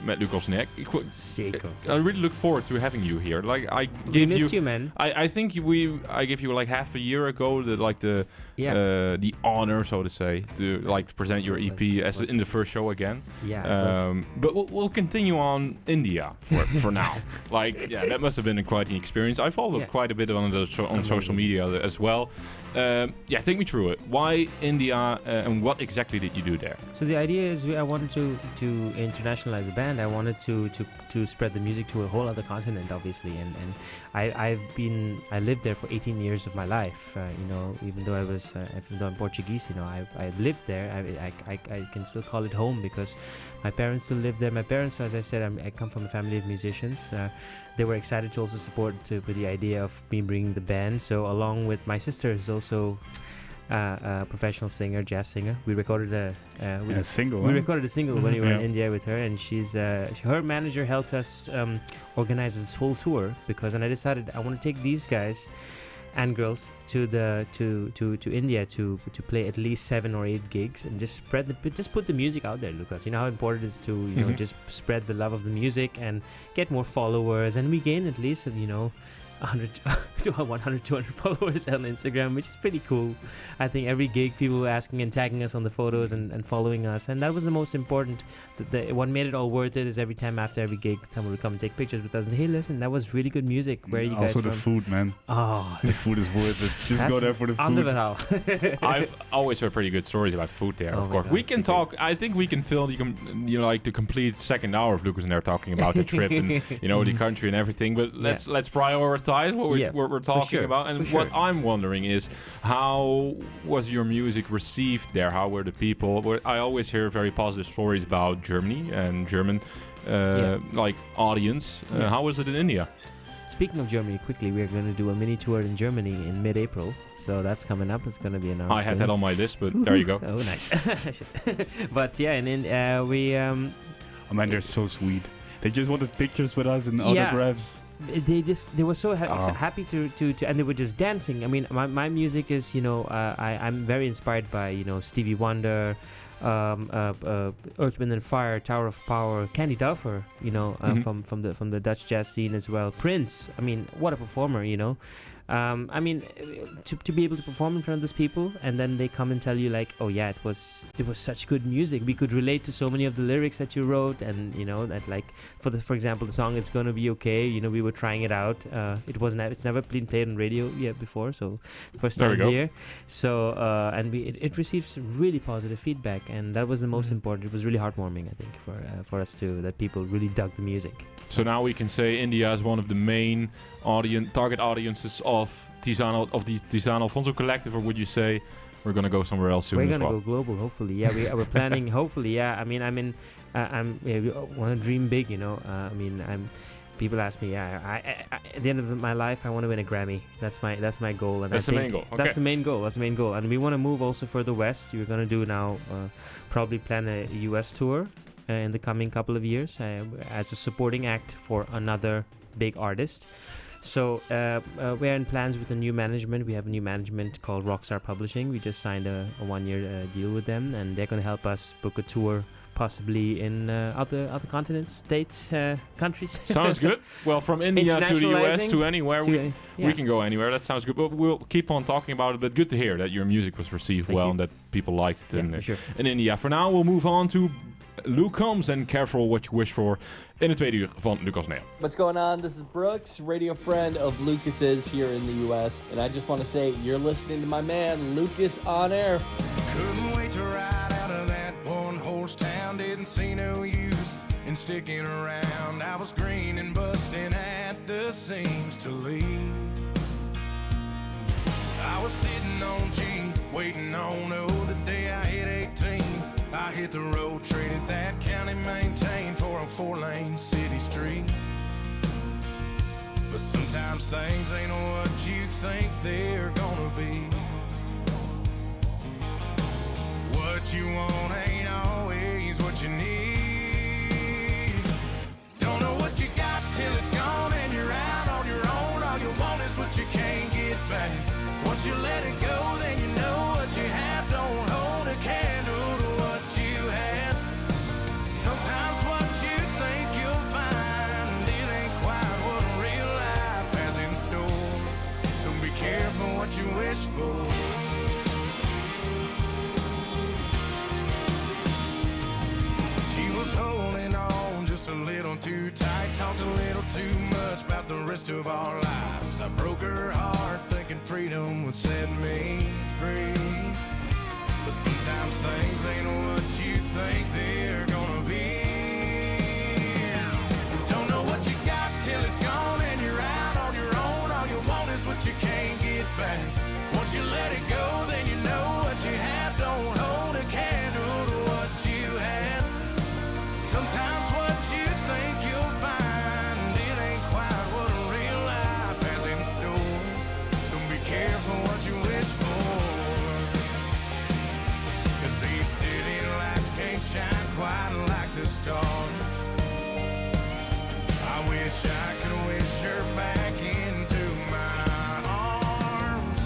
met Lucas en Heren. Zeker. I really look forward to having you here. Like We missed you, man. I think I gave you like half a year ago the honor, so to say, to present your EP in the first show again. Yeah. But we'll continue on India for now. That must have been quite an experience. I followed quite a bit on social media as well. Take me through it. Why India and what exactly did you do there? So the idea is I wanted to internationalize the band. I wanted to spread the music to a whole other continent, obviously, and I lived there for 18 years of my life. Even though even though I'm Portuguese, I lived there. I can still call it home because my parents still live there. My parents, as I said, I come from a family of musicians. They were excited to also support with the idea of me bringing the band. So along with my sister, who's also a professional singer, jazz singer, we recorded a single. We recorded a single when we were in India with her, and her manager helped us organize this full tour and I decided I want to take these guys and girls to India to play at least 7 or 8 gigs and just put the music out there, Lucas. You know how important it is to just spread the love of the music and get more followers, and we gain at least 100 100, 200 followers on Instagram, which is pretty cool. I think every gig people were asking and tagging us on the photos and following us, and that was the most important. What made it all worth it is every time after every gig, someone would come and take pictures with us and say, hey, listen, that was really good music. Where are you guys Also from? the food, man. Oh, the food is worth it. Just go there for the food. I've always heard pretty good stories about food there. Oh of my course, God, we can talk. I think we can fill the complete second hour of Lucas and there talking about the trip and the country and everything. But let's prioritize what we're talking about. And what I'm wondering is, how was your music received there? How were the people? I always hear very positive stories about Germany and German audience. How was it in India? Speaking of Germany, quickly, we're going to do a mini tour in Germany in mid-April. So that's coming up. It's going to be announced. I had that on my list, but there you go. Oh, nice. But yeah, and then we... oh man, they're so sweet. They just wanted pictures with us and autographs. They were so happy to and they were just dancing. I mean, my music is, I'm very inspired by, Stevie Wonder, Earth, Wind and Fire, Tower of Power, Candy Dulfer, from the Dutch jazz scene as well. Prince, I mean, what a performer, I mean, to be able to perform in front of these people, and then they come and tell you like, oh yeah, it was such good music. We could relate to so many of the lyrics that you wrote, and that like for example the song "It's Gonna Be Okay." We were trying it out. It's never been played on radio yet before, so first time here. So and it received some really positive feedback, and that was the most important. It was really heartwarming, I think, for us too, that people really dug the music. So now we can say India is one of the main target audiences of the Tizaan Alphonso Collective, or would you say we're gonna go somewhere else soon? We're gonna go global, hopefully. Yeah, we're planning. Hopefully, yeah. I mean, we want to dream big, People ask me, at the end of my life, I want to win a Grammy. That's my goal, and that's the main goal. Okay. That's the main goal, and we want to move also further west. We're gonna do now, probably plan a US tour in the coming couple of years as a supporting act for another big artist. So we're in plans with a new management. We have a new management called Rockstar Publishing. We just signed a 1-year deal with them, and they're going to help us book a tour possibly in other continents, states, countries. Sounds good. Well, from India to the US to anywhere, we can go anywhere. That sounds good. But we'll keep on talking about it. But good to hear that your music was received well and that people liked it in India. For now, we'll move on to Luke Combs and Careful What You Wish For in het tweede uur van Lucas Neel. What's going on? This is Brooks, radio friend of Lucas's here in the US, and I just want to say you're listening to my man Lucas on air. Couldn't wait to ride out of that one-horse town. Didn't see no use in sticking around. I was green and busting at the seams to leave. I was sitting on G, waiting on the day I hit 18. I hit the road, traded that county maintained for a 4-lane city street. But sometimes things ain't what you think they're gonna be. What you want ain't always what you need. Don't know what you got till it's gone and you're out on your own. All you want is what you can't get back. Once you let it go, then you know what you have. Don't hold a candle to what you had. Sometimes what you think you'll find, it ain't quite what real life has in store. So be careful what you wish for. She was holding on just a little too tight, talked a little too much about the rest of our lives. I broke her heart thinking freedom would set me free. But sometimes things ain't what you think they're gonna be. Don't know what you got till it's gone and you're out on your own. All you want is what you can't get back. Once you let it go, then you know what you have. Don't hold a candle to what you had. Sometimes what you think you'll find, it ain't quite what real life has in store. So be careful what you wish for. These city lights can't shine quite like the stars. I wish I could wish her back into my arms.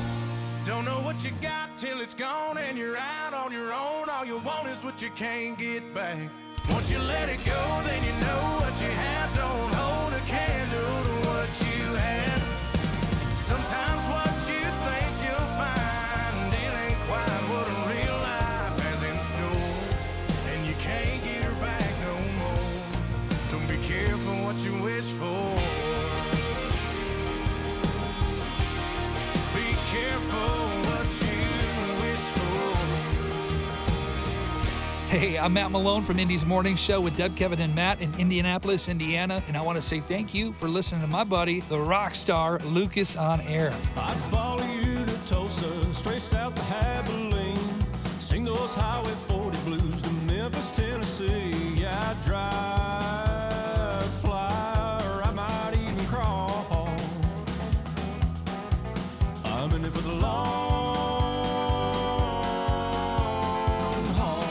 Don't know what you got till it's gone and you're out on your own. All you want is what you can't get back. Once you let it go, then you know what you have. Don't hold a candle to what you had. Sometimes Hey, I'm Matt Malone from Indy's Morning Show with Deb, Kevin, and Matt in Indianapolis, Indiana. And I want to say thank you for listening to my buddy, the rock star, Lucas on Air. I'd follow you to Tulsa, straight south to Abilene. Sing those Highway 40 blues to Memphis, Tennessee. Yeah, I'd drive, fly, or I might even crawl. I'm in it for the long haul.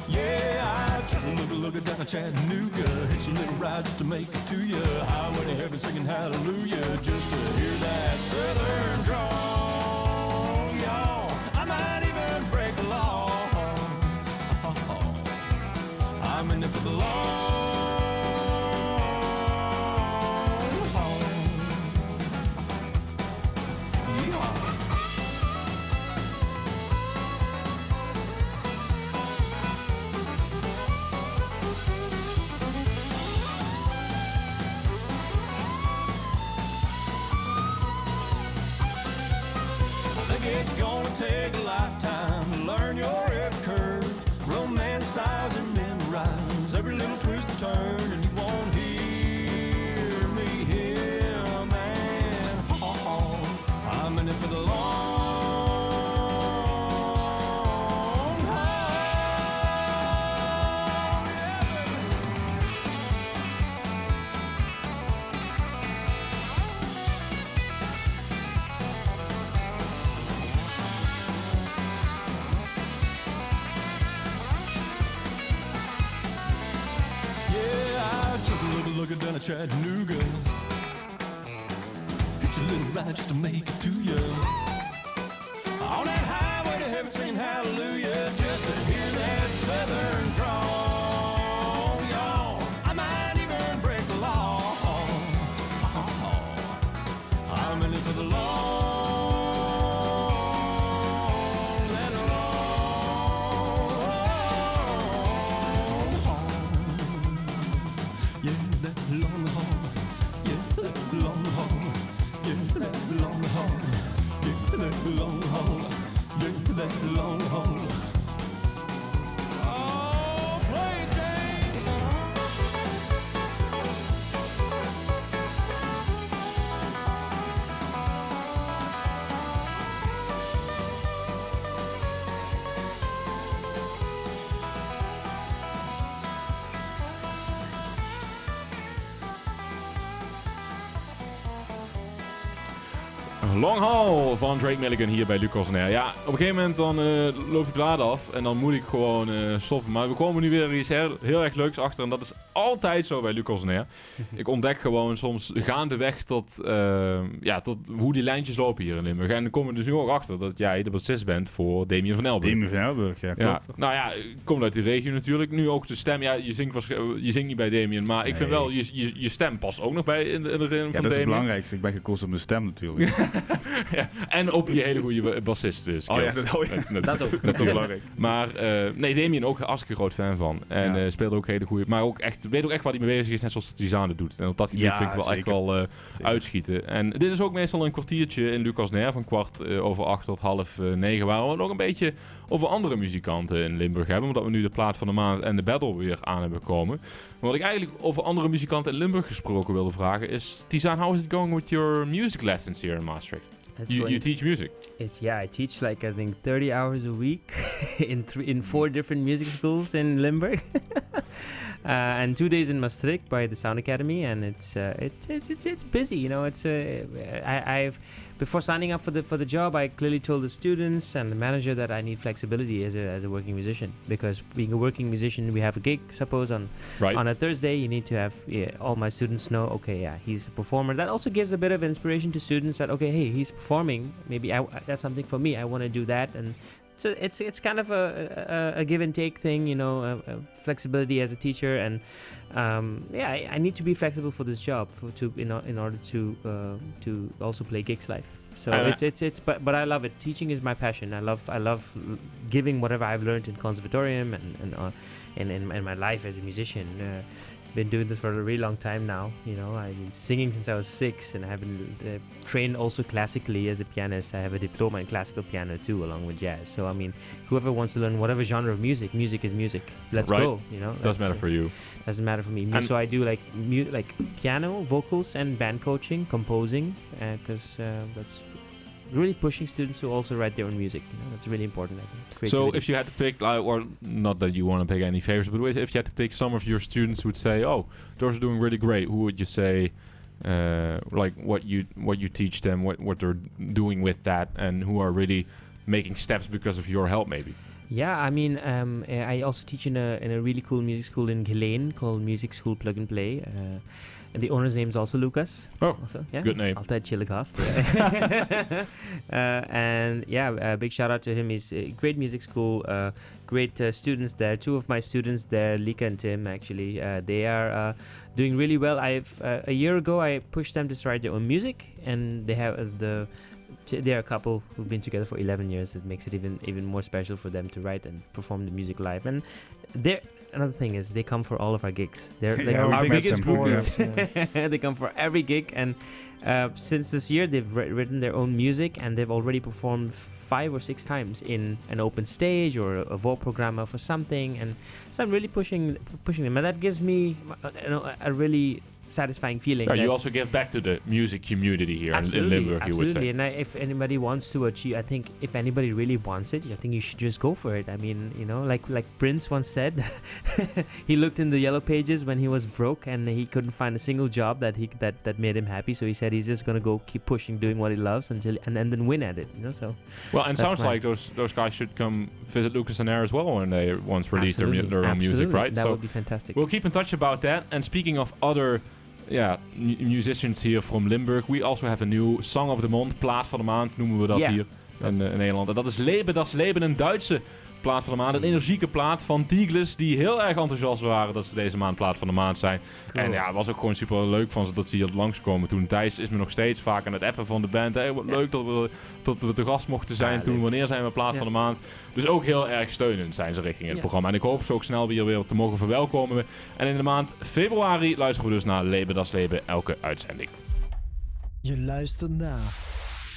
Yeah, I try to look down to Chattanooga, hit your little ride just to make it to you. Highway to heaven singing hallelujah, just to hear that southern drawl. Y'all, I might even break the law. I'm in it for the long haul. Yeehaw. I think it's gonna take a lifetime to learn your every curve, romanticize and memorize every little twist and turn, and you won't hear me him and haw. I'm in it for the long haul. Yeah, I took a look down at Chattanooga. Get your little ride just to make it to you. On that highway to heaven singing hallelujah, just to hear that southern drawl. Y'all, I might even break the law. I'm in it for the long, that long haul. Yeah, that long haul. Yeah, that long haul. Yeah, that long haul. Yeah, that long haul. Yeah, that long haul. Oh, play James. Long Haul van Drake Milligan hier bij Lucas on Air. Ja, op een gegeven moment dan loopt de plaat af en dan moet ik gewoon stoppen. Maar we komen nu weer iets heel erg leuks achter en dat is altijd zo bij Lucas on Air. Ik ontdek gewoon soms gaandeweg tot hoe die lijntjes lopen hier in Limburg. En dan komen we dus nu ook achter dat jij de bassist bent voor Damien van Elburg. Damien van Elburg, ja, klopt. Ja, nou ja, ik kom uit die regio natuurlijk. Nu ook de stem. Ja, je zingt niet bij Damien, maar ik vind wel, je stem past ook nog bij in de ritme van Damien. Ja, dat is het belangrijkste. Ik ben gekozen op mijn stem natuurlijk. Ja, en ook je hele goede bassist skills. Oh ja, dat ook. Dat ook belangrijk. Maar nee, Damien ook een hartstikke groot fan van. En speelt ook hele goede. Maar ook echt, weet ook echt waar hij mee bezig is, net zoals Tizaan het doet. En op dat gebied vind ik wel echt wel uitschieten. En dit is ook meestal een kwartiertje in Lucas on Air, van 8:15 tot 8:30, waar we nog een beetje over andere muzikanten in Limburg hebben. Omdat we nu de plaat van de maand en de battle weer aan hebben komen. Maar wat ik eigenlijk over andere muzikanten in Limburg gesproken wilde vragen is, Tizaan, how is it going with your music lessons here in Maastricht? You teach music. I teach like I think 30 hours a week in 4 different music schools in Limburg, and 2 days in Maastricht by the Sound Academy, and it's busy. You know, I've before signing up for the job, I clearly told the students and the manager that I need flexibility as a working musician, because being a working musician, we have a gig, suppose on a Thursday, you need to have all my students know, okay, yeah, he's a performer. That also gives a bit of inspiration to students that, okay, hey, he's performing, maybe that's something for me, I want to do that. And so it's kind of a give and take thing, you know, flexibility as a teacher, and I need to be flexible for this job in order to also play gigs live. So but I love it. Teaching is my passion. I love giving whatever I've learned in conservatorium and in my life as a musician. been doing this for a really long time now. You know, I've been singing since I was 6, and I have been trained also classically as a pianist. I have a diploma in classical piano too, along with jazz. So I mean, whoever wants to learn whatever genre of music, music is music. Let's go. You know, doesn't matter for you. Doesn't matter for me. So I do like piano, vocals, and band coaching, composing, because that's really pushing students to also write their own music. You know, that's really important, I think. So if you had to pick, or not that you want to pick any favorites, but if you had to pick some of your students who would say, oh, those are doing really great, who would you say, like what you teach them, what they're doing with that, and who are really making steps because of your help, maybe? Yeah, I mean, I also teach in a really cool music school in Geleen called Music School Plug and Play. And the owner's name is also Lucas. Oh, also, yeah? Good name. Altijd chille gast. And yeah, a big shout out to him. He's a great music school, great students there. 2 of my students there, Lika and Tim, actually, they are doing really well. A year ago, I pushed them to write their own music, and they have they're a couple who've been together for 11 years. It makes it even more special for them to write and perform the music live. And another thing is they come for all of our gigs. They're like our biggest groups. They come for every gig. And since this year, they've written their own music, and they've already performed 5 or 6 times in an open stage or a vote programma for something. And so I'm really pushing them, and that gives me a really satisfying feeling. You also give back to the music community here in Limburg, you would say. Absolutely, and if anybody wants to achieve, I think if anybody really wants it, I think you should just go for it. I mean, you know, like Prince once said, he looked in the yellow pages when he was broke and he couldn't find a single job that made him happy. So he said he's just gonna go keep pushing, doing what he loves and then win at it. You know, so. Well, and sounds like those guys should come visit Lucas and Air as well when they once release their own music, right? That would be fantastic. We'll keep in touch about that. And speaking of other musicians here from Limburg. We also have a new Song of the Month, plaat van de maand noemen we dat hier in Nederland. En dat is Leben, das Leben, een Duitse plaat van de maand. Een energieke plaat van Tigles, die heel erg enthousiast waren dat ze deze maand plaat van de maand zijn. Cool. En ja, het was ook gewoon super leuk van ze dat ze hier langskomen. Toen Thijs is me nog steeds vaak aan het appen van de band. Hey, wat leuk dat we te gast mochten zijn. Toen, wanneer zijn we plaat van de maand? Dus ook heel erg steunend zijn ze richting het programma. En ik hoop ze ook snel weer te mogen verwelkomen. En in de maand februari luisteren we dus naar Leben, das Leben, elke uitzending. Je luistert naar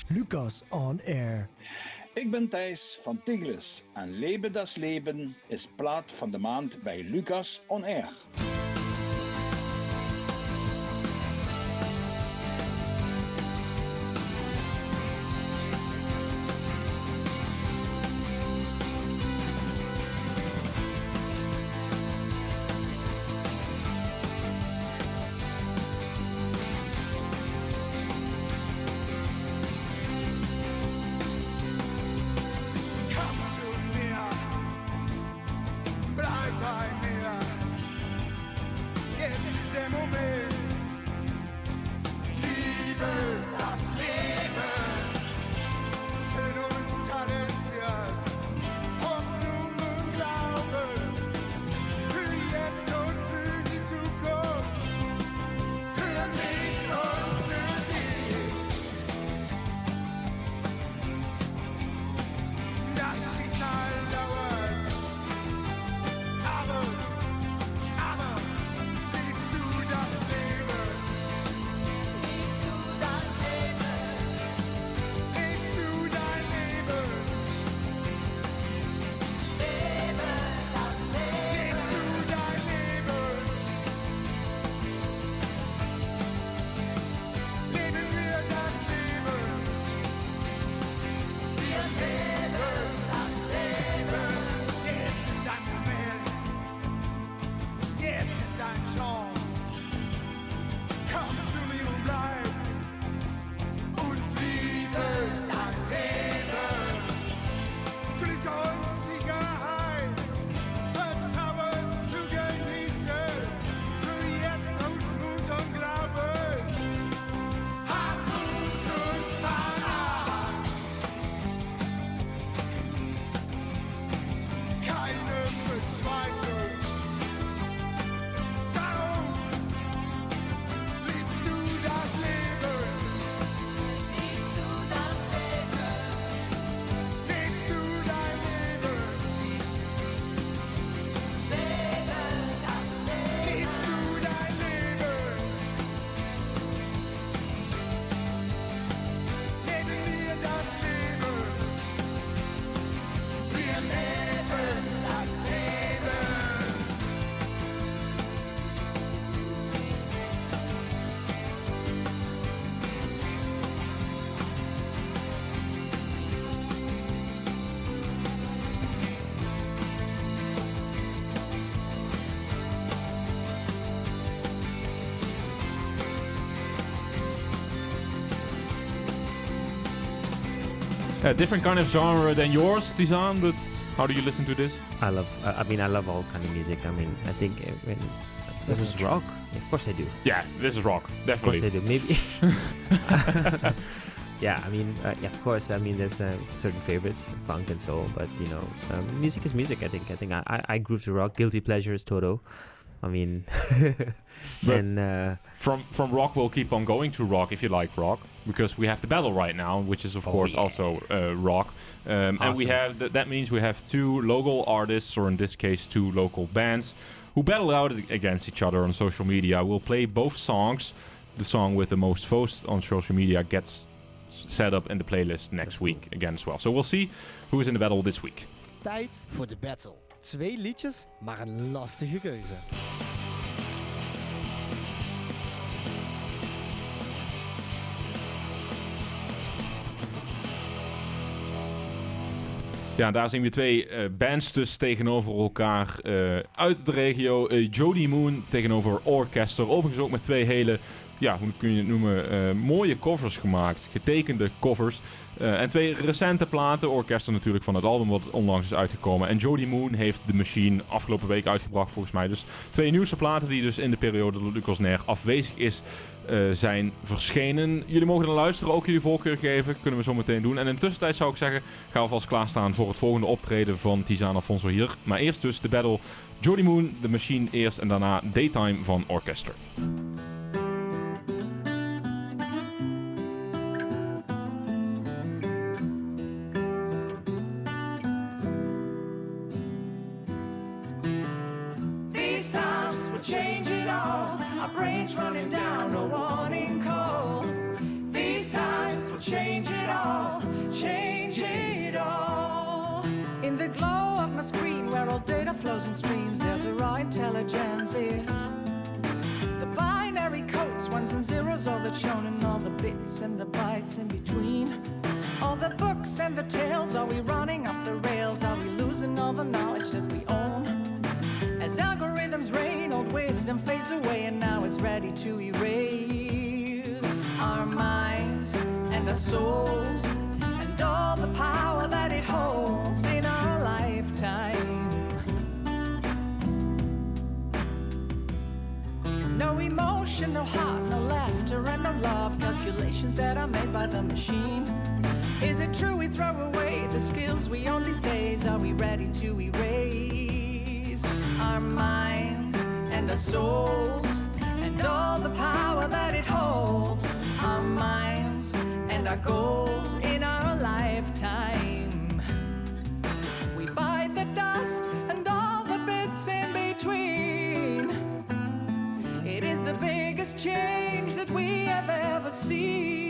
Lucas on Air. Ik ben Thijs van Tigles en Leben das Leben is plaat van de maand bij Lucas on Air. Different kind of genre than yours, Tizaan, but how do you listen to this? I love all kind of music. I mean, I think this is rock. Of course I do. Yeah, this is rock, definitely. Of course I do. Maybe. Yeah, I mean, of course. I mean, there's certain favorites, funk and soul, but music is music. I think I groove to rock. Guilty pleasure is Toto. I mean, and from rock we'll keep on going to rock if you like rock, because we have the battle right now, which is of course also rock, awesome. And we have that means we have two local artists, or in this case 2 local bands, who battle out against each other on social media. We'll play both songs. The song with the most votes on social media gets set up in the playlist next week again as well. So we'll see who is in the battle this week. Tijd voor de battle. 2 liedjes, maar een lastige keuze. Ja, daar zien we 2 bands dus tegenover elkaar uit de regio. Jody Moon tegenover Orchester. Overigens ook met 2 hele, hoe kun je het noemen, mooie covers gemaakt. Getekende covers. En 2 recente platen. Orchester natuurlijk van het album wat onlangs is uitgekomen. En Jody Moon heeft The Machine afgelopen week uitgebracht volgens mij. Dus 2 nieuwste platen die dus in de periode dat Lucas Nair afwezig is, zijn verschenen. Jullie mogen er luisteren, ook jullie voorkeur geven. Kunnen we zo meteen doen. En in de tussentijd zou ik zeggen, ga alvast klaarstaan voor het volgende optreden van Tizaan Alphonso hier. Maar eerst dus de battle Jody Moon, The Machine eerst en daarna Daytime van Orchester. Change it all, our brains running down a warning call. These times will change it all, change it all. In the glow of my screen where all data flows in streams, there's a raw intelligence, it's the binary codes, ones and zeros, all that's shown, and all the bits and the bytes in between. All the books and the tales, are we running off the rails? Are we losing all the knowledge that we own? As algorithms reign, old wisdom fades away, and now it's ready to erase our minds and our souls and all the power that it holds in our lifetime. No emotion, no heart, no laughter, and no love. Calculations that are made by the machine. Is it true we throw away the skills we own these days? Are we ready to erase our minds and our souls and all the power that it holds? Our minds and our goals in our lifetime. We buy the dust and all the bits in between. It is the biggest change that we have ever seen.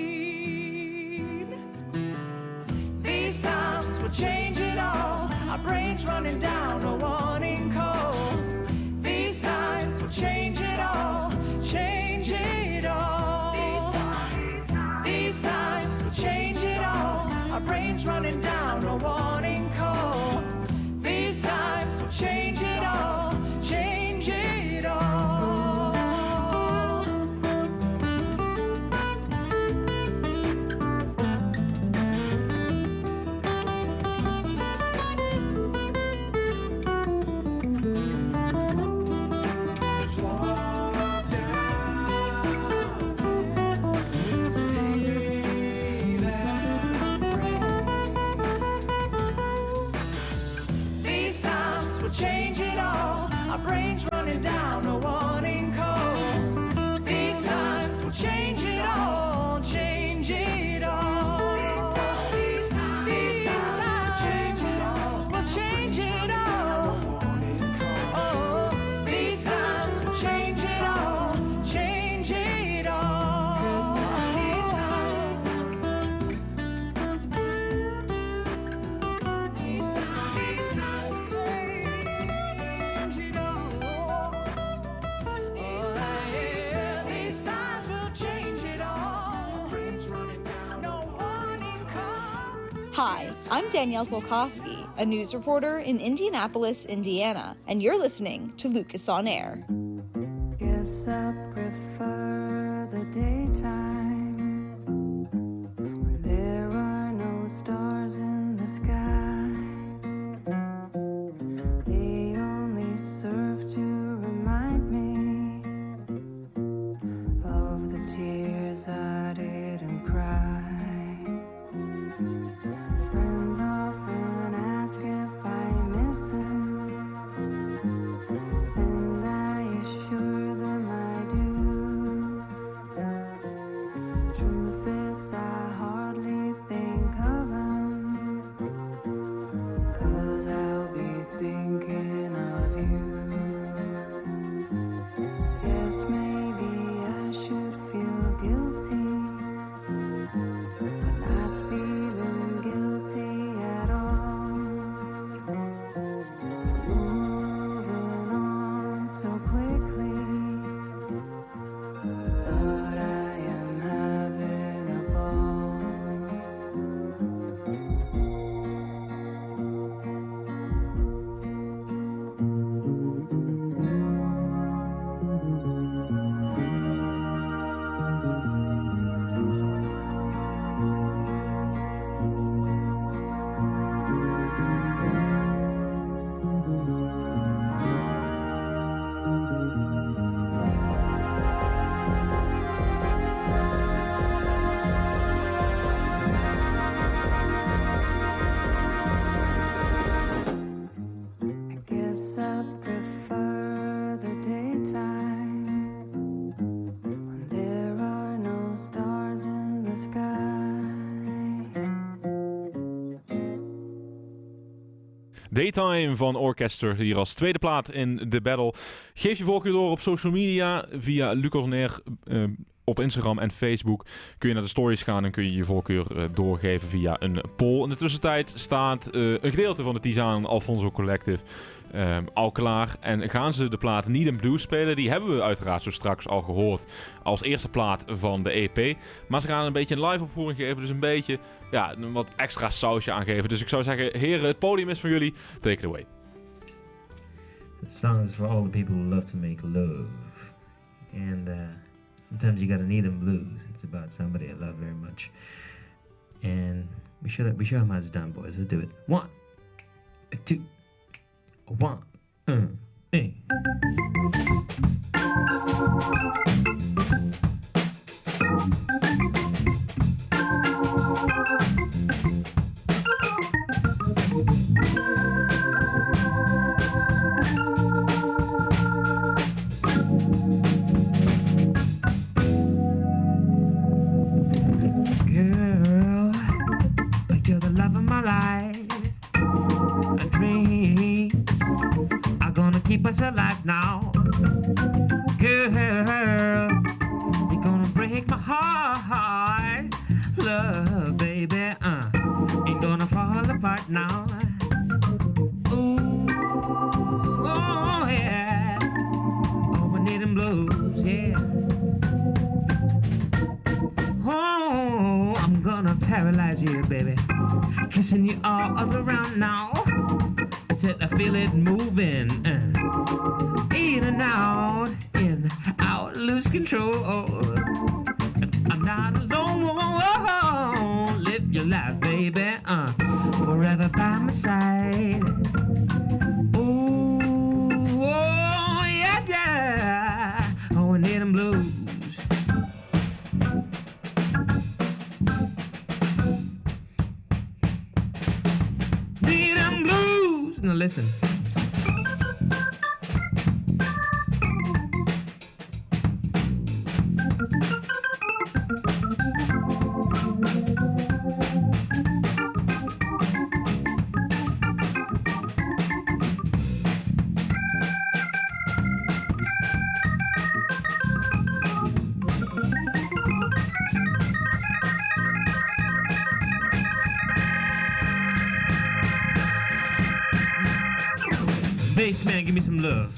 These times will change it all. Our brains running down a warning call. These times will change it all, change it all. These times will change it all. Our brains running down a warning call. These times will change it all, change it all. Change it all, our brains running down a warning call. These times will change it all, change it all. These times will change it all. Oh, these times will change it all, change it all. These times. Hi, I'm Danielle Solkowski, a news reporter in Indianapolis, Indiana, and you're listening to Lucas on Air. Guess I prefer the daytime, where there are no stars tears I didn't cry. Friends often ask if I miss him, and I assure them I do. Truth is, I hardly think of him, 'cause I'll be thinking of you. Yes, maybe I should feel guilty for not feeling guilty at all, for moving on so quickly, but I am having a ball. I guess I prefer the daytime when there are no stars in the sky. Daytime van Orchester, hier als tweede plaat in de battle. Geef je voorkeur door op social media via Lucas on Air. Op Instagram en Facebook kun je naar de stories gaan en kun je je voorkeur doorgeven via een poll. In de tussentijd staat een gedeelte van de Tizaan Alphonso Collective al klaar. En gaan ze de plaat Need and Blues spelen. Die hebben we uiteraard zo straks al gehoord als eerste plaat van de EP. Maar ze gaan een beetje een live opvoering geven. Dus een beetje een wat extra sausje aangeven. Dus ik zou zeggen, heren, het podium is van jullie. Take it away. The song is for all the people who love to make love. And sometimes you gotta need them blues. It's about somebody I love very much. And we show them how it's done, boys. Let's do it. 1, 2, 1, 3. Girl, you're the love of my life. My dreams are gonna keep us alive now. Girl, you're gonna break my heart. Love, baby, ain't gonna fall apart now. Ooh, oh yeah. Oh, we need them blues, yeah. Oh, I'm gonna paralyze you, baby. Kissing you all around now. I said I feel it moving. In and out, lose control. I'm not alone. Live your life, baby. Forever by my side. Ooh, oh, yeah. Oh, I need them blues. Need them blues. Now listen. Bass man, give me some love.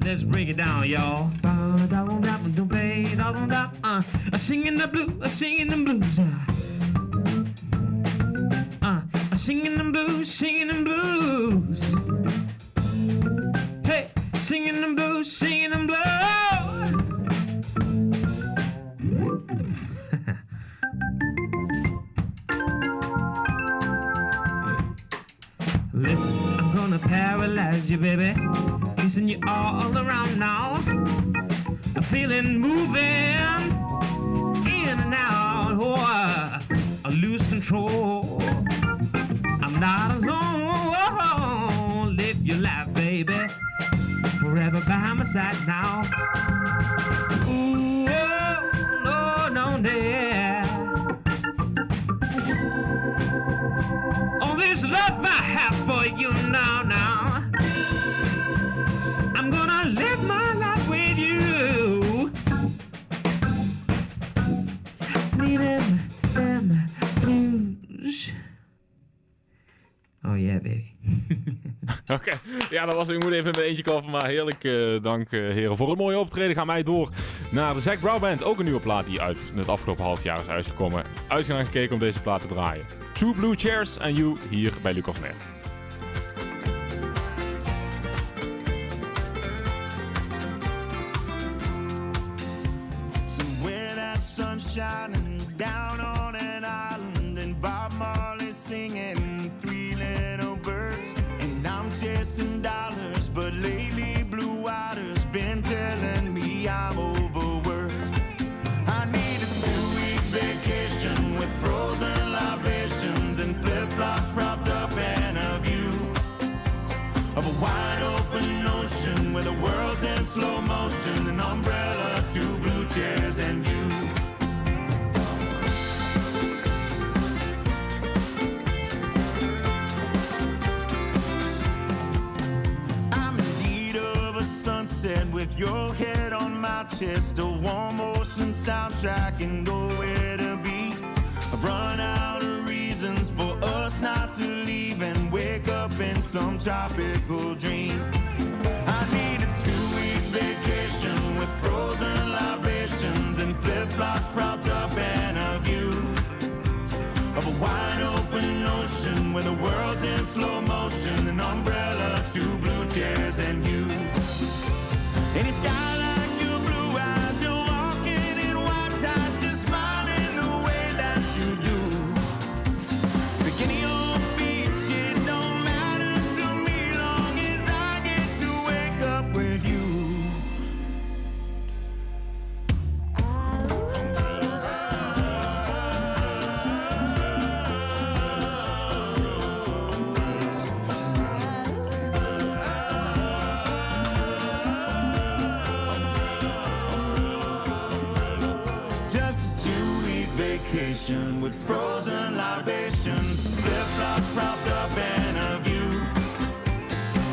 Let's break it down, y'all. Singing the blues, singing the blues. Singing them blues, singing them blues. Hey, singing them blues, singing them blues. you, baby. Kissing you all around now. Feeling moving in and out. Oh, I lose control. I'm not alone. Live your life, baby. Forever by my side now. Ooh, oh, no, no, yeah. All this love I have for you now. I'm gonna live my life with you. Need them blues. Oh yeah, baby. Oké, ja, dat was ik moet even in mijn eentje kopen, maar heerlijk. Dank heren voor het mooie optreden. Gaan wij door naar de Zac Brown Band. Ook een nieuwe plaat die uit het afgelopen half jaar is uitgekomen. Uitgaan gekeken om deze plaat te draaien. Two Blue Chairs and You hier bij Lucas Neer. Shining down on an island and Bob Marley singing Three Little Birds, and I'm chasing dollars, but lately Blue Water's been telling me I'm overworked. I need a 2-week vacation with frozen libations and flip-flops propped up and a view of a wide open ocean where the world's in slow motion, an umbrella, 2 blue chairs and you. Sunset with your head on my chest, a warm ocean soundtrack and nowhere to be. I've run out of reasons for us not to leave and wake up in some tropical dream. I need a 2-week vacation with frozen libations and flip-flops propped up and a view of a wide open ocean where the world's in slow motion, an umbrella, 2 blue chairs and you. Any sky like your blue eyes, you're walking in white ties, just smiling the way that you do. Bikini on the beach, it don't matter to me long as I get to wake up with you. Vacation with frozen libations, flip-flops propped up and a view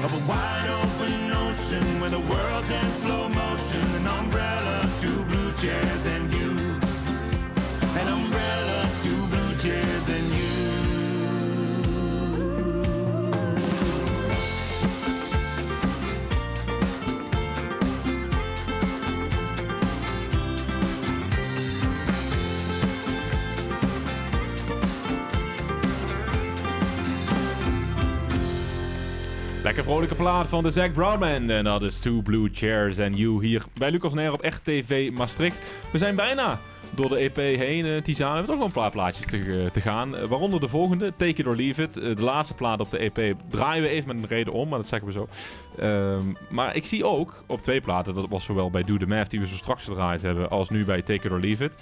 of a wide open ocean where the world's in slow motion, an umbrella, 2 blue chairs and you, an umbrella, 2 blue chairs and you. Lekker vrolijke plaat van de Zac Brown Band. En dat is Two Blue Chairs and You hier bij Lucas Neer op RTV Maastricht. We zijn bijna door de EP heen, Tizaan. We hebben toch wel een paar plaatjes te gaan. Waaronder de volgende, Take It or Leave It. De laatste plaat op de EP draaien we even met een reden om, maar dat zeggen we zo. Maar ik zie ook op 2 platen, dat was zowel bij Do The Math die we zo straks gedraaid hebben, als nu bij Take It or Leave It,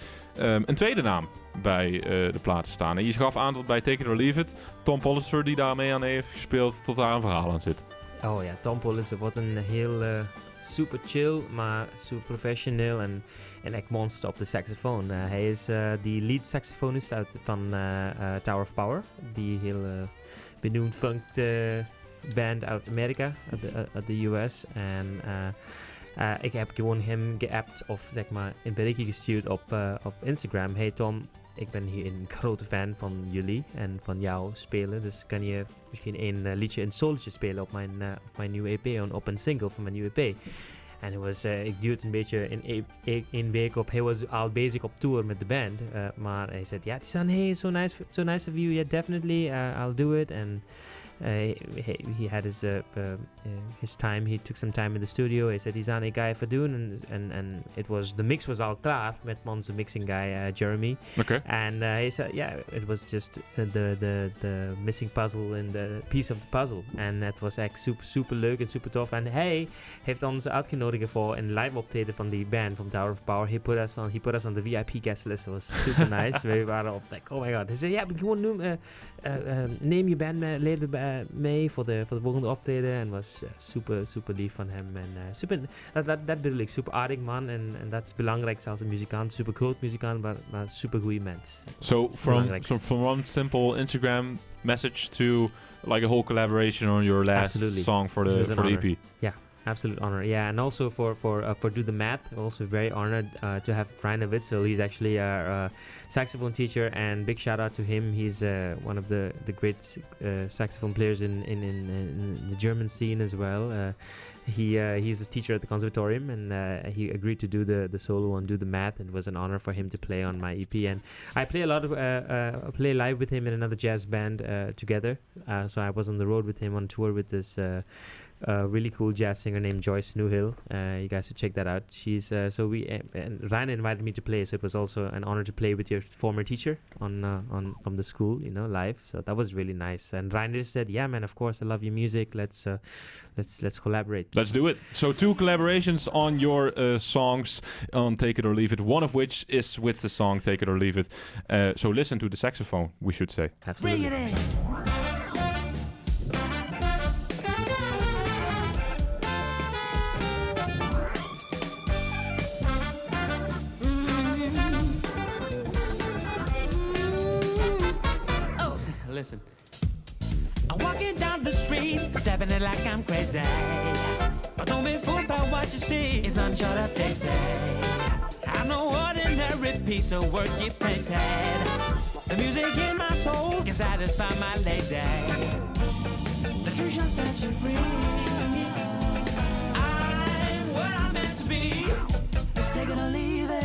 een tweede naam bij de platen staan. En je gaf aan dat bij Take It or Leave It Tom Pollister, die daarmee aan heeft gespeeld, tot daar een verhaal aan zit. Oh ja, Tom Pollister wordt een heel super chill, maar super professioneel en echt monster op de saxofoon. Hij is die lead saxofonist van Tower of Power, die heel benoemd funk band uit Amerika, uit de US. En ik heb gewoon hem geappt of zeg maar een berichtje gestuurd op Instagram. Hey Tom, ik ben hier een grote fan van jullie en van jou spelen. Dus kan je misschien een liedje, een solootje spelen op mijn nieuwe EP, op een single van mijn nieuwe EP. En ik duurde een beetje een week op. Hij was al bezig op tour met de band. Maar hij zei, ja, Tizaan, hey, so nice of you. Yeah, definitely, I'll do it. En he had his time. He took some time in the studio. Hij zei, Tizaan, ik ga even doen. En the mix was al klaar met onze mixing guy, Jeremy. Okay. And he said, it was just the missing puzzle and the piece of the puzzle. And het was echt super leuk en super tof. En hij heeft ons uitgenodigd voor een live optreden van die band van Tower of Power. He put us on the VIP guest list. It was super nice. We waren op like, oh my god. Hij zei, gewoon neem je bandleden mee voor de volgende optreden. En was super lief van hem. En dat bedoel ik, super aardig man. En dat is belangrijk als een muzikant. Super groot muzikant, maar super goede mens. So from one simple Instagram message to like a whole collaboration on your last song for the EP. Yeah. Absolute honor, yeah, and also for Do the Math, also very honored to have Ryan Witzel. He's actually our saxophone teacher, and big shout out to him. He's one of the great saxophone players in the German scene as well. He's a teacher at the conservatorium, and he agreed to do the solo on Do the Math. It was an honor for him to play on my EP, and I play a lot of play live with him in another jazz band together. So I was on the road with him on tour with this really cool jazz singer named Joyce Newhill. You guys should check that out. She's and Ryan invited me to play, so it was also an honor to play with your former teacher on from the school, live. So that was really nice. And Ryan just said, "Yeah, man, of course, I love your music. Let's collaborate." Let's do it. So 2 collaborations on your songs on Take It or Leave It. One of which is with the song Take It or Leave It. So listen to the saxophone, we should say. Absolutely. Bring it in. Listen. I'm walking down the street, stepping it like I'm crazy. But don't be fooled by what you see, it's none short of tasty. I'm no ordinary piece of work you painted. The music in my soul can satisfy my lady. The truth shall set you free. I'm what I'm meant to be. Take it or leave it.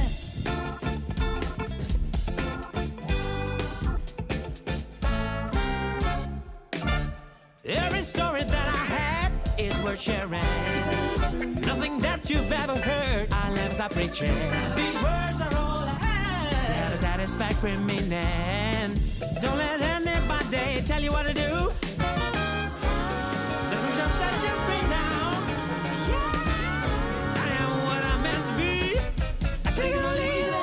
Every story that I had is worth sharing. Nothing that you've ever heard, I'll never stop preaching. These words are all I have. They have a satisfactory meaning. Don't let anybody tell you what to do. The truth shall set you free now. I am what I'm meant to be. I take it or leave it.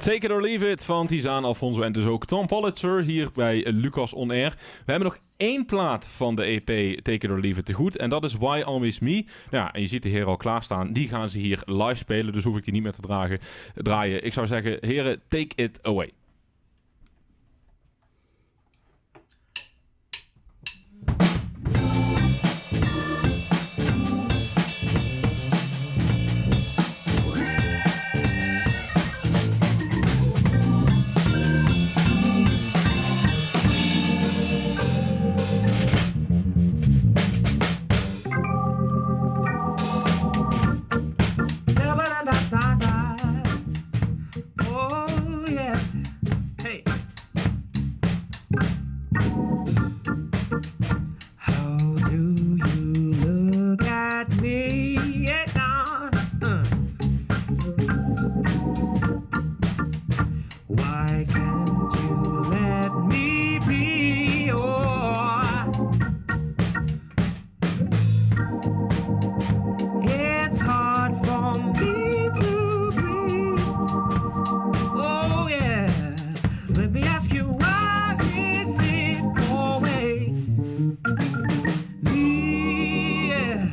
Take It or Leave It van Tizaan Alphonso en dus ook Tom Politzer hier bij Lucas On Air. We hebben nog 1 plaat van de EP Take It or Leave It te goed en dat is Why Always Me. Ja, en je ziet de heren al klaarstaan. Die gaan ze hier live spelen, dus hoef ik die niet meer te draaien. Ik zou zeggen, heren, take it away. How do you look at me? Yeah, now. Why can't you let me be? Oh, it's hard for me to breathe. Oh yeah, let me ask you, why is it always me? Yeah.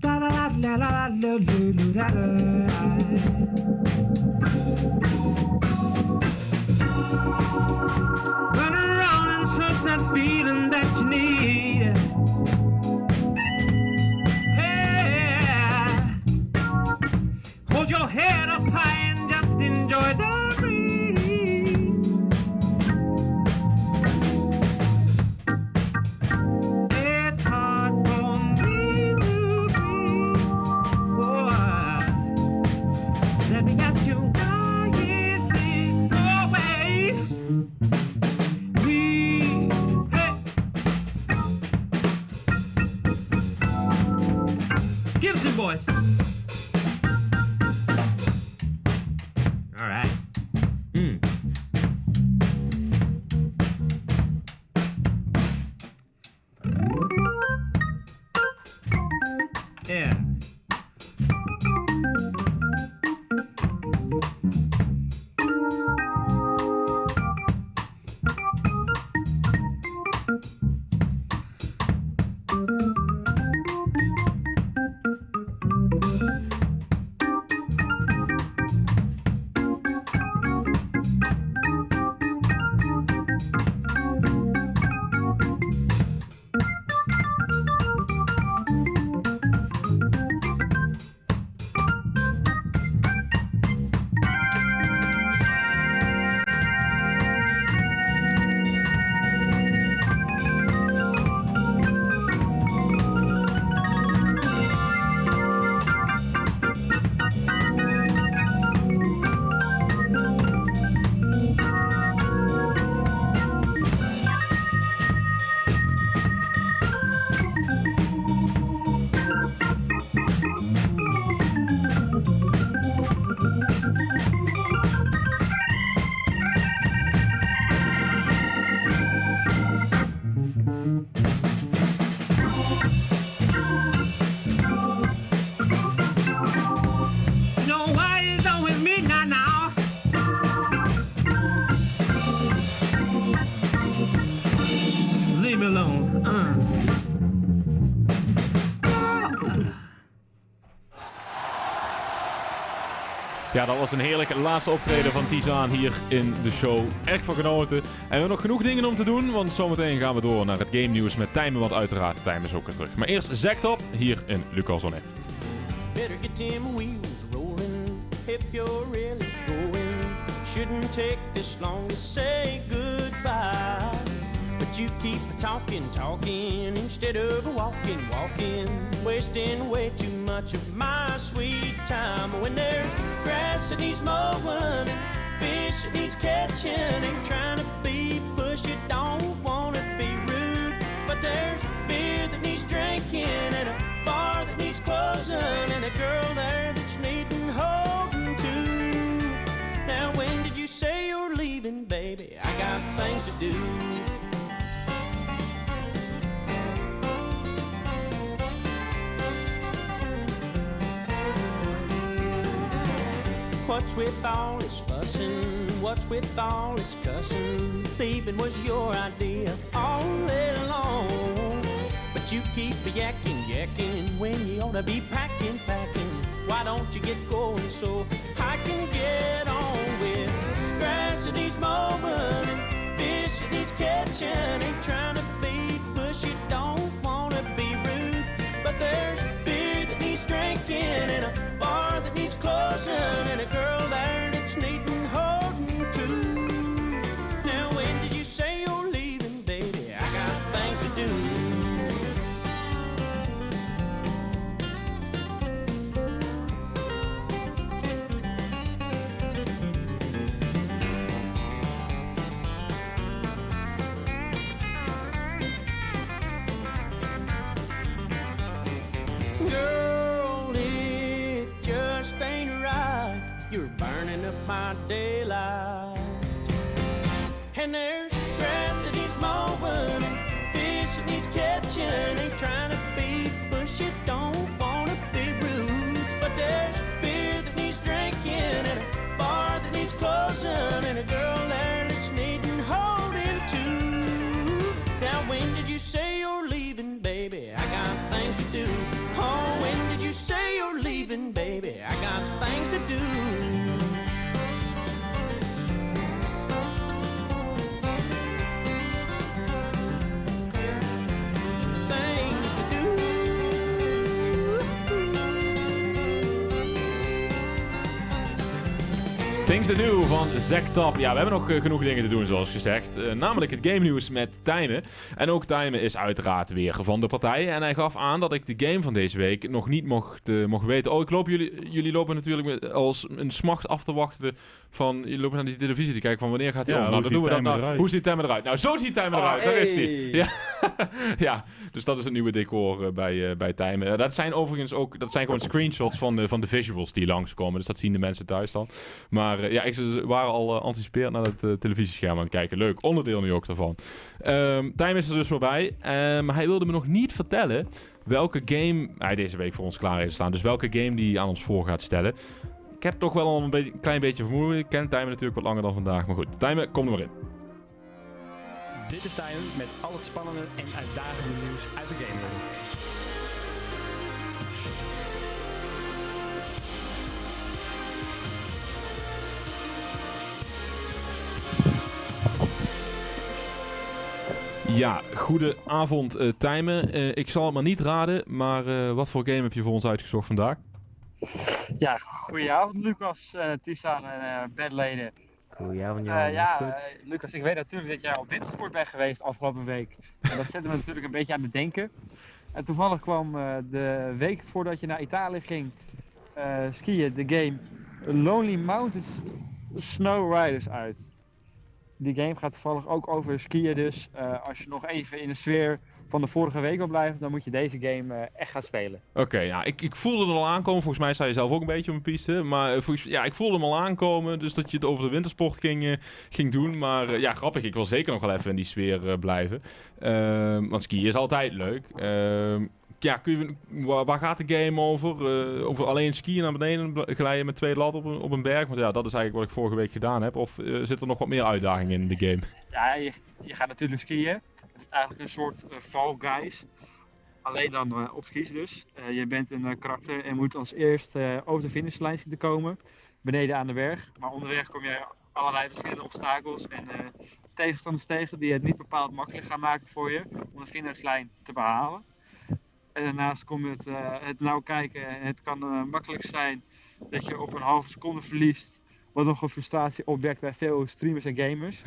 Da da da la la la la la da. Run around and search that feeling that you need. Hey, hold your head up high and just enjoy the breeze. It's hard for me to breathe. Oh, let me ask you, why is it always me? Hey, give it to the boys. All right. Yeah. Ja, dat was een heerlijke laatste optreden van Tizaan hier in de show. Echt van genoten. En we hebben nog genoeg dingen om te doen, want zometeen gaan we door naar het game nieuws met Thyme, want uiteraard Thyme is ook weer terug. Maar eerst Zact op, hier in Lucas on Air. Better get them wheels rolling if you're really going. Shouldn't take this long to say goodbye. But you keep talking instead of walking. Wasting way too much of my sweet time. When there's grass that needs mowing, fish that needs catching, ain't trying to be pushy, don't wanna be rude. But there's beer that needs drinking, and a bar that needs closing, and a girl there that's needing holding to. Now when did you say you're leaving, baby? I got things to do. What's with all this fussing? What's with all this cussing? Leaving was your idea all along. But you keep yakking when you ought to be packing. Why don't you get going so I can get on with grass that needs mowing and fish that needs catching? Ain't trying to be pushy, don't wanna be rude. But there's beer that needs drinking and a bar that needs closing, and a girl there that's needing holding to. Now when did you say you're leaving, baby? I got things to do. daylight. And there's grass that needs mowing and fish that needs catching. Ain't trying to be pushy, don't wanna be rude. But there's beer that needs drinking and a bar that needs closing and a girl there that's needing holding to. Now when did you say you're leaving, baby? I got things to do. Oh, when did you say you're leaving, baby? I got things to do. Things to do van Zektap. Ja, we hebben nog genoeg dingen te doen, zoals gezegd. Namelijk het game nieuws met Thyme. En ook Thyme is uiteraard weer van de partij. En hij gaf aan dat ik de game van deze week nog niet mocht weten. Oh, jullie lopen natuurlijk als een smacht af te wachten van... Jullie lopen naar die televisie te kijken van wanneer gaat hij om. Nou, dan doen we dat nou. Hoe ziet Thyme eruit? Nou, zo ziet Thyme eruit. Daar is hij. Ja. Ja, dus dat is het nieuwe decor bij Thyme. Dat zijn overigens ook... Dat zijn gewoon screenshots van de visuals die langskomen. Dus dat zien de mensen thuis dan. Maar ja, ze waren al anticipeerd naar het televisiescherm aan het kijken. Leuk, onderdeel nu ook daarvan. Thyme is er dus voorbij. Maar hij wilde me nog niet vertellen welke game hij deze week voor ons klaar heeft staan. Dus welke game die aan ons voor gaat stellen. Ik heb toch wel een klein beetje vermoeden. Ik ken Thyme natuurlijk wat langer dan vandaag. Maar goed, Thyme, kom er maar in. Dit is Thyme met al het spannende en uitdagende nieuws uit de gamewereld. Ja, goedenavond Thyme. Ik zal het maar niet raden, maar wat voor game heb je voor ons uitgezocht vandaag? Ja, goedenavond Lucas, Tizaan en bandleden. Goedenavond, Lucas, ik weet natuurlijk dat jij op wintersport bent geweest afgelopen week. En dat zette me natuurlijk een beetje aan het denken. En toevallig kwam de week voordat je naar Italië ging skiën de game Lonely Mountains Snowriders uit. Die game gaat toevallig ook over skiën, dus als je nog even in de sfeer van de vorige week wil blijven, dan moet je deze game echt gaan spelen. Oké, ja, ik voelde het al aankomen. Volgens mij sta je zelf ook een beetje op een piste. Maar ik voelde hem al aankomen, dus dat je het over de wintersport ging doen. Maar ja, grappig, ik wil zeker nog wel even in die sfeer blijven. Want skiën is altijd leuk. Ja, waar gaat de game over? Over alleen skiën naar beneden glijden met 2 lat op een berg? Want ja, dat is eigenlijk wat ik vorige week gedaan heb. Of zit er nog wat meer uitdagingen in de game? Ja, je gaat natuurlijk skiën. Het is eigenlijk een soort Fall Guys. Alleen dan op skis dus. Je bent een karakter en moet als eerst over de finishlijn zien te komen. Beneden aan de berg. Maar onderweg kom je allerlei verschillende obstakels en tegenstanders tegen die het niet bepaald makkelijk gaan maken voor je om de finishlijn te behalen. En daarnaast kom je het nauw kijken. Het kan makkelijk zijn dat je op een halve seconde verliest. Wat nog een frustratie opwekt bij veel streamers en gamers.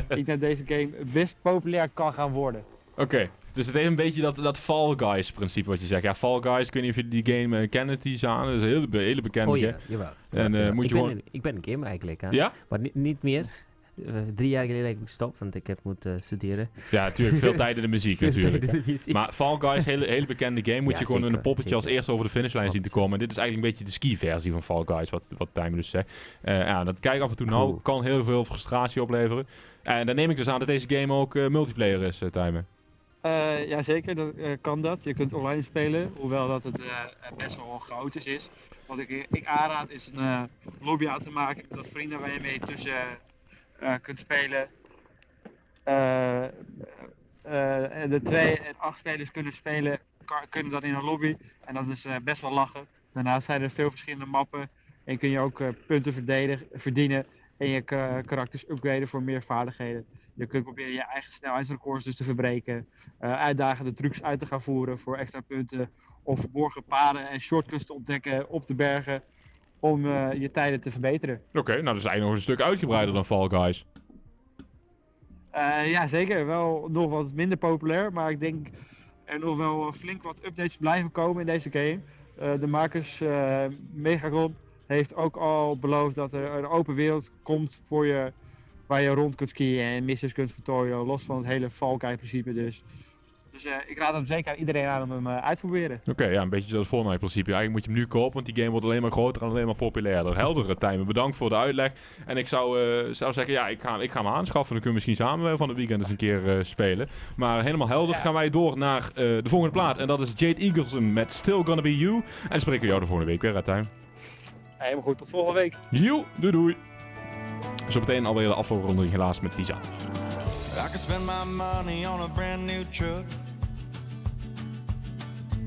Ik denk dat deze game best populair kan gaan worden. Oké, dus het heeft een beetje dat Fall Guys principe wat je zegt. Ja, Fall Guys, ik weet niet of je die game kennen, Tizaan. Dat is een hele bekende game. Jawel. En, moet je ik ben een gamer eigenlijk. Hè? Ja? Maar niet meer. 3 jaar geleden heb ik gestopt, want ik heb moeten studeren. Ja, natuurlijk. Veel tijd in de muziek natuurlijk. Maar Fall Guys, hele bekende game. Moet je gewoon een poppetje als eerste over de finishlijn zien te komen. En dit is eigenlijk een beetje de ski-versie van Fall Guys, wat Thyme dus zegt. Ja, dat kijk af en toe nou kan heel veel frustratie opleveren. En dan neem ik dus aan dat deze game ook multiplayer is, Thyme. Jazeker, kan dat. Je kunt online spelen, hoewel dat het best wel chaotisch is. Wat ik aanraad is een lobby aan te maken dat vrienden waar je mee tussen kunt spelen. De 2 en 8 spelers kunnen spelen, kunnen dat in een lobby en dat is best wel lachen. Daarnaast zijn er veel verschillende mappen en kun je ook punten verdienen en je karakters upgraden voor meer vaardigheden. Je kunt proberen je eigen snelheidsrecords dus te verbreken, uitdagende trucs uit te gaan voeren voor extra punten of verborgen paden en shortcuts te ontdekken op de bergen om je tijden te verbeteren. Oké, nou dat is eigenlijk nog een stuk uitgebreider dan Fall Guys. Ja, zeker. Wel nog wat minder populair, maar ik denk er nog wel flink wat updates blijven komen in deze game. De makers Megagon heeft ook al beloofd dat er een open wereld komt voor je, waar je rond kunt skiën en missies kunt voltooien, los van het hele Fall Guy principe dus. Dus ik raad hem zeker aan iedereen aan om hem uit te proberen. Oké, ja, een beetje zoals het Fortnite-principe. Eigenlijk moet je hem nu kopen, want die game wordt alleen maar groter en alleen maar populairder. Helder, Thyme. Bedankt voor de uitleg. En ik zou zeggen, ja, ik ga hem aanschaffen. Dan kunnen we misschien samen van het weekend eens een keer spelen. Maar helemaal helder gaan wij door naar de volgende plaat. En dat is Jade Eagleson met Still Gonna Be You. En spreken we jou de volgende week weer, Thyme. Helemaal goed, tot volgende week. Joe, doei. Zo meteen alweer de afloopronding helaas met Tizaan. I can spend my money on a brand new truck.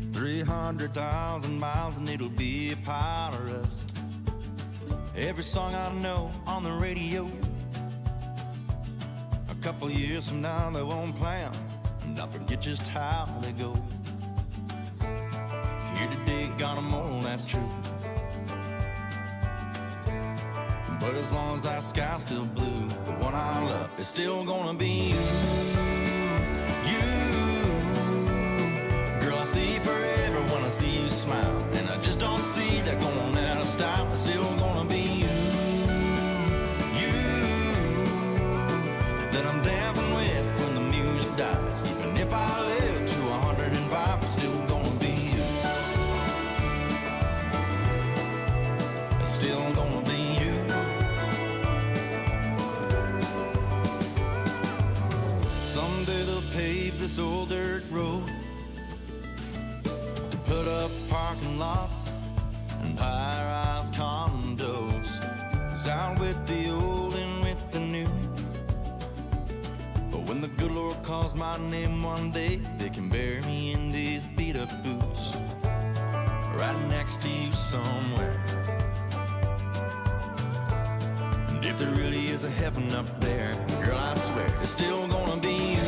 300,000 miles and it'll be a pile of rust. Every song I know on the radio. A couple years from now they won't play 'em, and I forget just how they go. Here today, got 'em all, that's true. But as long as that sky's still blue, the one I love is still gonna be you. Girl, I see forever when I see you smile, and I just don't see that going out of style. It's still gonna be you. That I'm dancing with when the music dies. Even if I live to 105, it's still gonna be you. It's still gonna be you. Someday they'll pave this old dirt road to put up parking lots and high-rise condos. It's out with the old and with the new. But when the good Lord calls my name one day, they can bury me in these beat-up boots right next to you somewhere. And if there really is a heaven up there, girl, I swear it's still gonna be you.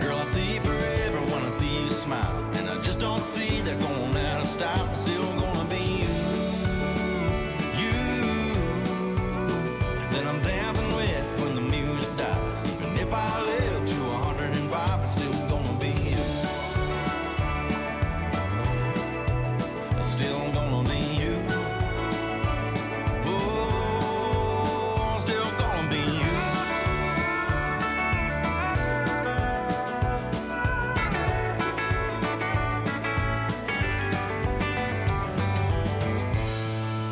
Girl, I see forever when I see you smile, and I just don't see that going out of style. It's still gonna be you. That I'm dancing with when the music dies. Even if I live to 105, it's still gonna be you. It's still gonna be you. Oh, still gonna be you.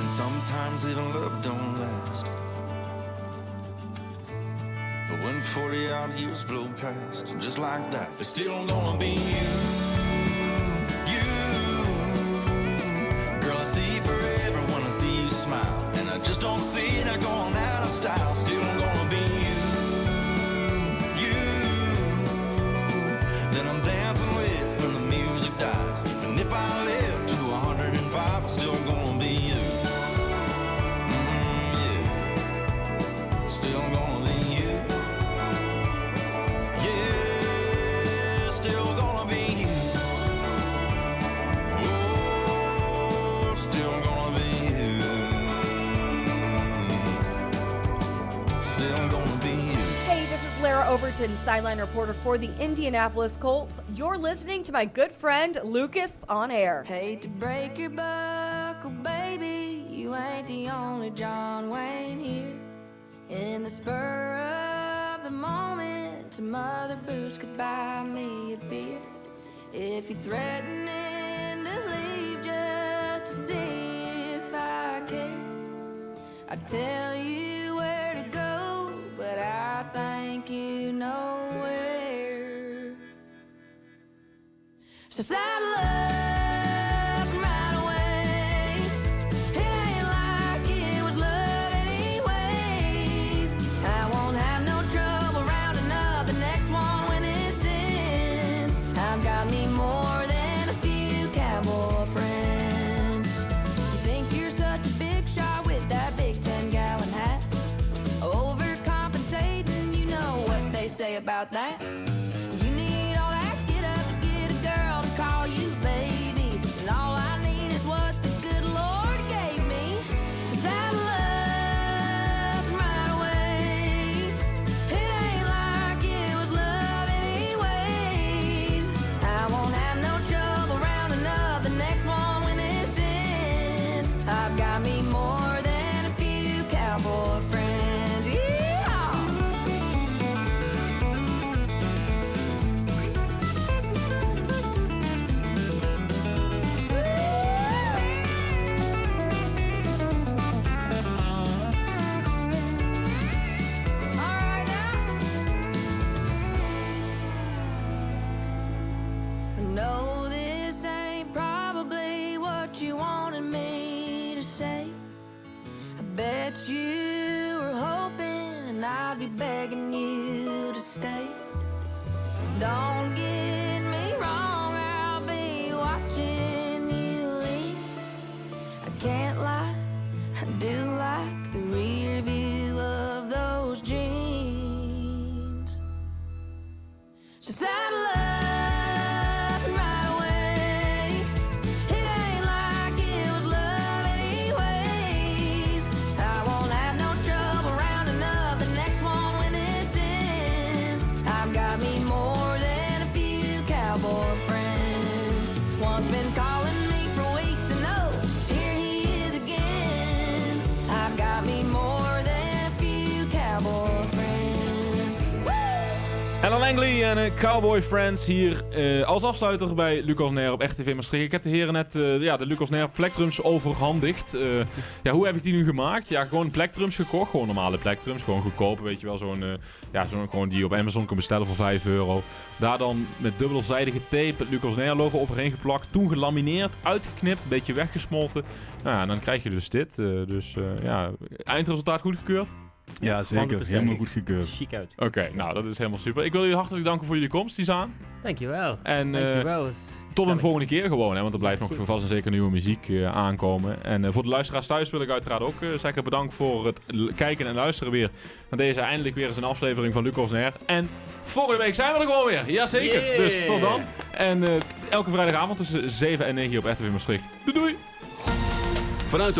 And sometimes even love don't last. But when 40 odd years blow past, just like that, it's still gonna be you. Girl, I see forever when I see you smile, and I just don't see that going out of style. Still gonna be you. That I'm dancing with when the music dies. Even if I live to 105, it's still gonna be you. Yeah. Still gonna be you. Yeah, still gonna be you. Oh, still gonna be you. Still gonna be you. Hey, this is Lara Overton, sideline reporter for the Indianapolis Colts. You're listening to my good friend Lucas on air. Hate to break your buckle, baby. You ain't the only John Wayne here. In the spur of the moment, Mother Boots could buy me a beer. If you're threatening to leave just to see if I care, I'd tell you where to go, but I think you know where. So saddle up right away. It ain't like it was love anyways. I won't have no trouble rounding up the next one when it ends. I've got me more than a few cowboy friends. You think you're such a big shot with that big 10-gallon hat? Overcompensating, you know what they say about that. You need all that get up to get a girl to call you baby, and all I need is what the good Lord gave me. So saddle up right away. It ain't like it was love anyways. I won't have no trouble rounding up the next one when this ends. I've got me more than a few cowboy friends. Yeehaw! bet you were hoping I'd be begging you to stay. Don't get me wrong, I'll be watching you leave. I can't lie, I do like the rear view of those jeans. So saddle up and ride away. It ain't like it was love anyways. I won't have no trouble rounding up the next one when this ends. I've got me more than a few cowboy friends. One's been calling me for weeks and oh, here he is again. I've got me more than a few cowboy friends. Ellen Langley en Cowboy Friends hier als afsluiter bij Lucas Nair op RTV Maastricht. Ik heb de heren net de Lucas Nair plekdrums overhandigd. Hoe heb ik die nu gemaakt? Ja, gewoon plekdrums gekocht. Gewoon normale plekdrums. Gewoon goedkoop, weet je wel. Zo'n gewoon die je op Amazon kan bestellen voor €5. Daar dan met dubbelzijdige tape het Lucas Nair logo overheen geplakt. Toen gelamineerd, uitgeknipt, een beetje weggesmolten. Nou ja, dan krijg je dus dit. Eindresultaat goedgekeurd? Ja, zeker. Helemaal goed gekeurd. Chic uit. Oké, nou dat is helemaal super. Ik wil jullie hartelijk danken voor jullie komst, Tizaan. Dankjewel. En Dankjewel. tot een volgende keer gewoon, hè, want er blijft nog vast en zeker nieuwe muziek aankomen. En voor de luisteraars thuis wil ik uiteraard ook zeggen bedankt voor het kijken en luisteren weer naar deze eindelijk weer eens een aflevering van Lucas Nair. En volgende week zijn we er gewoon weer. Jazeker. Yeah. Dus tot dan. En elke vrijdagavond tussen 7 en 9 op RTV Maastricht. Doei doei. Vanuit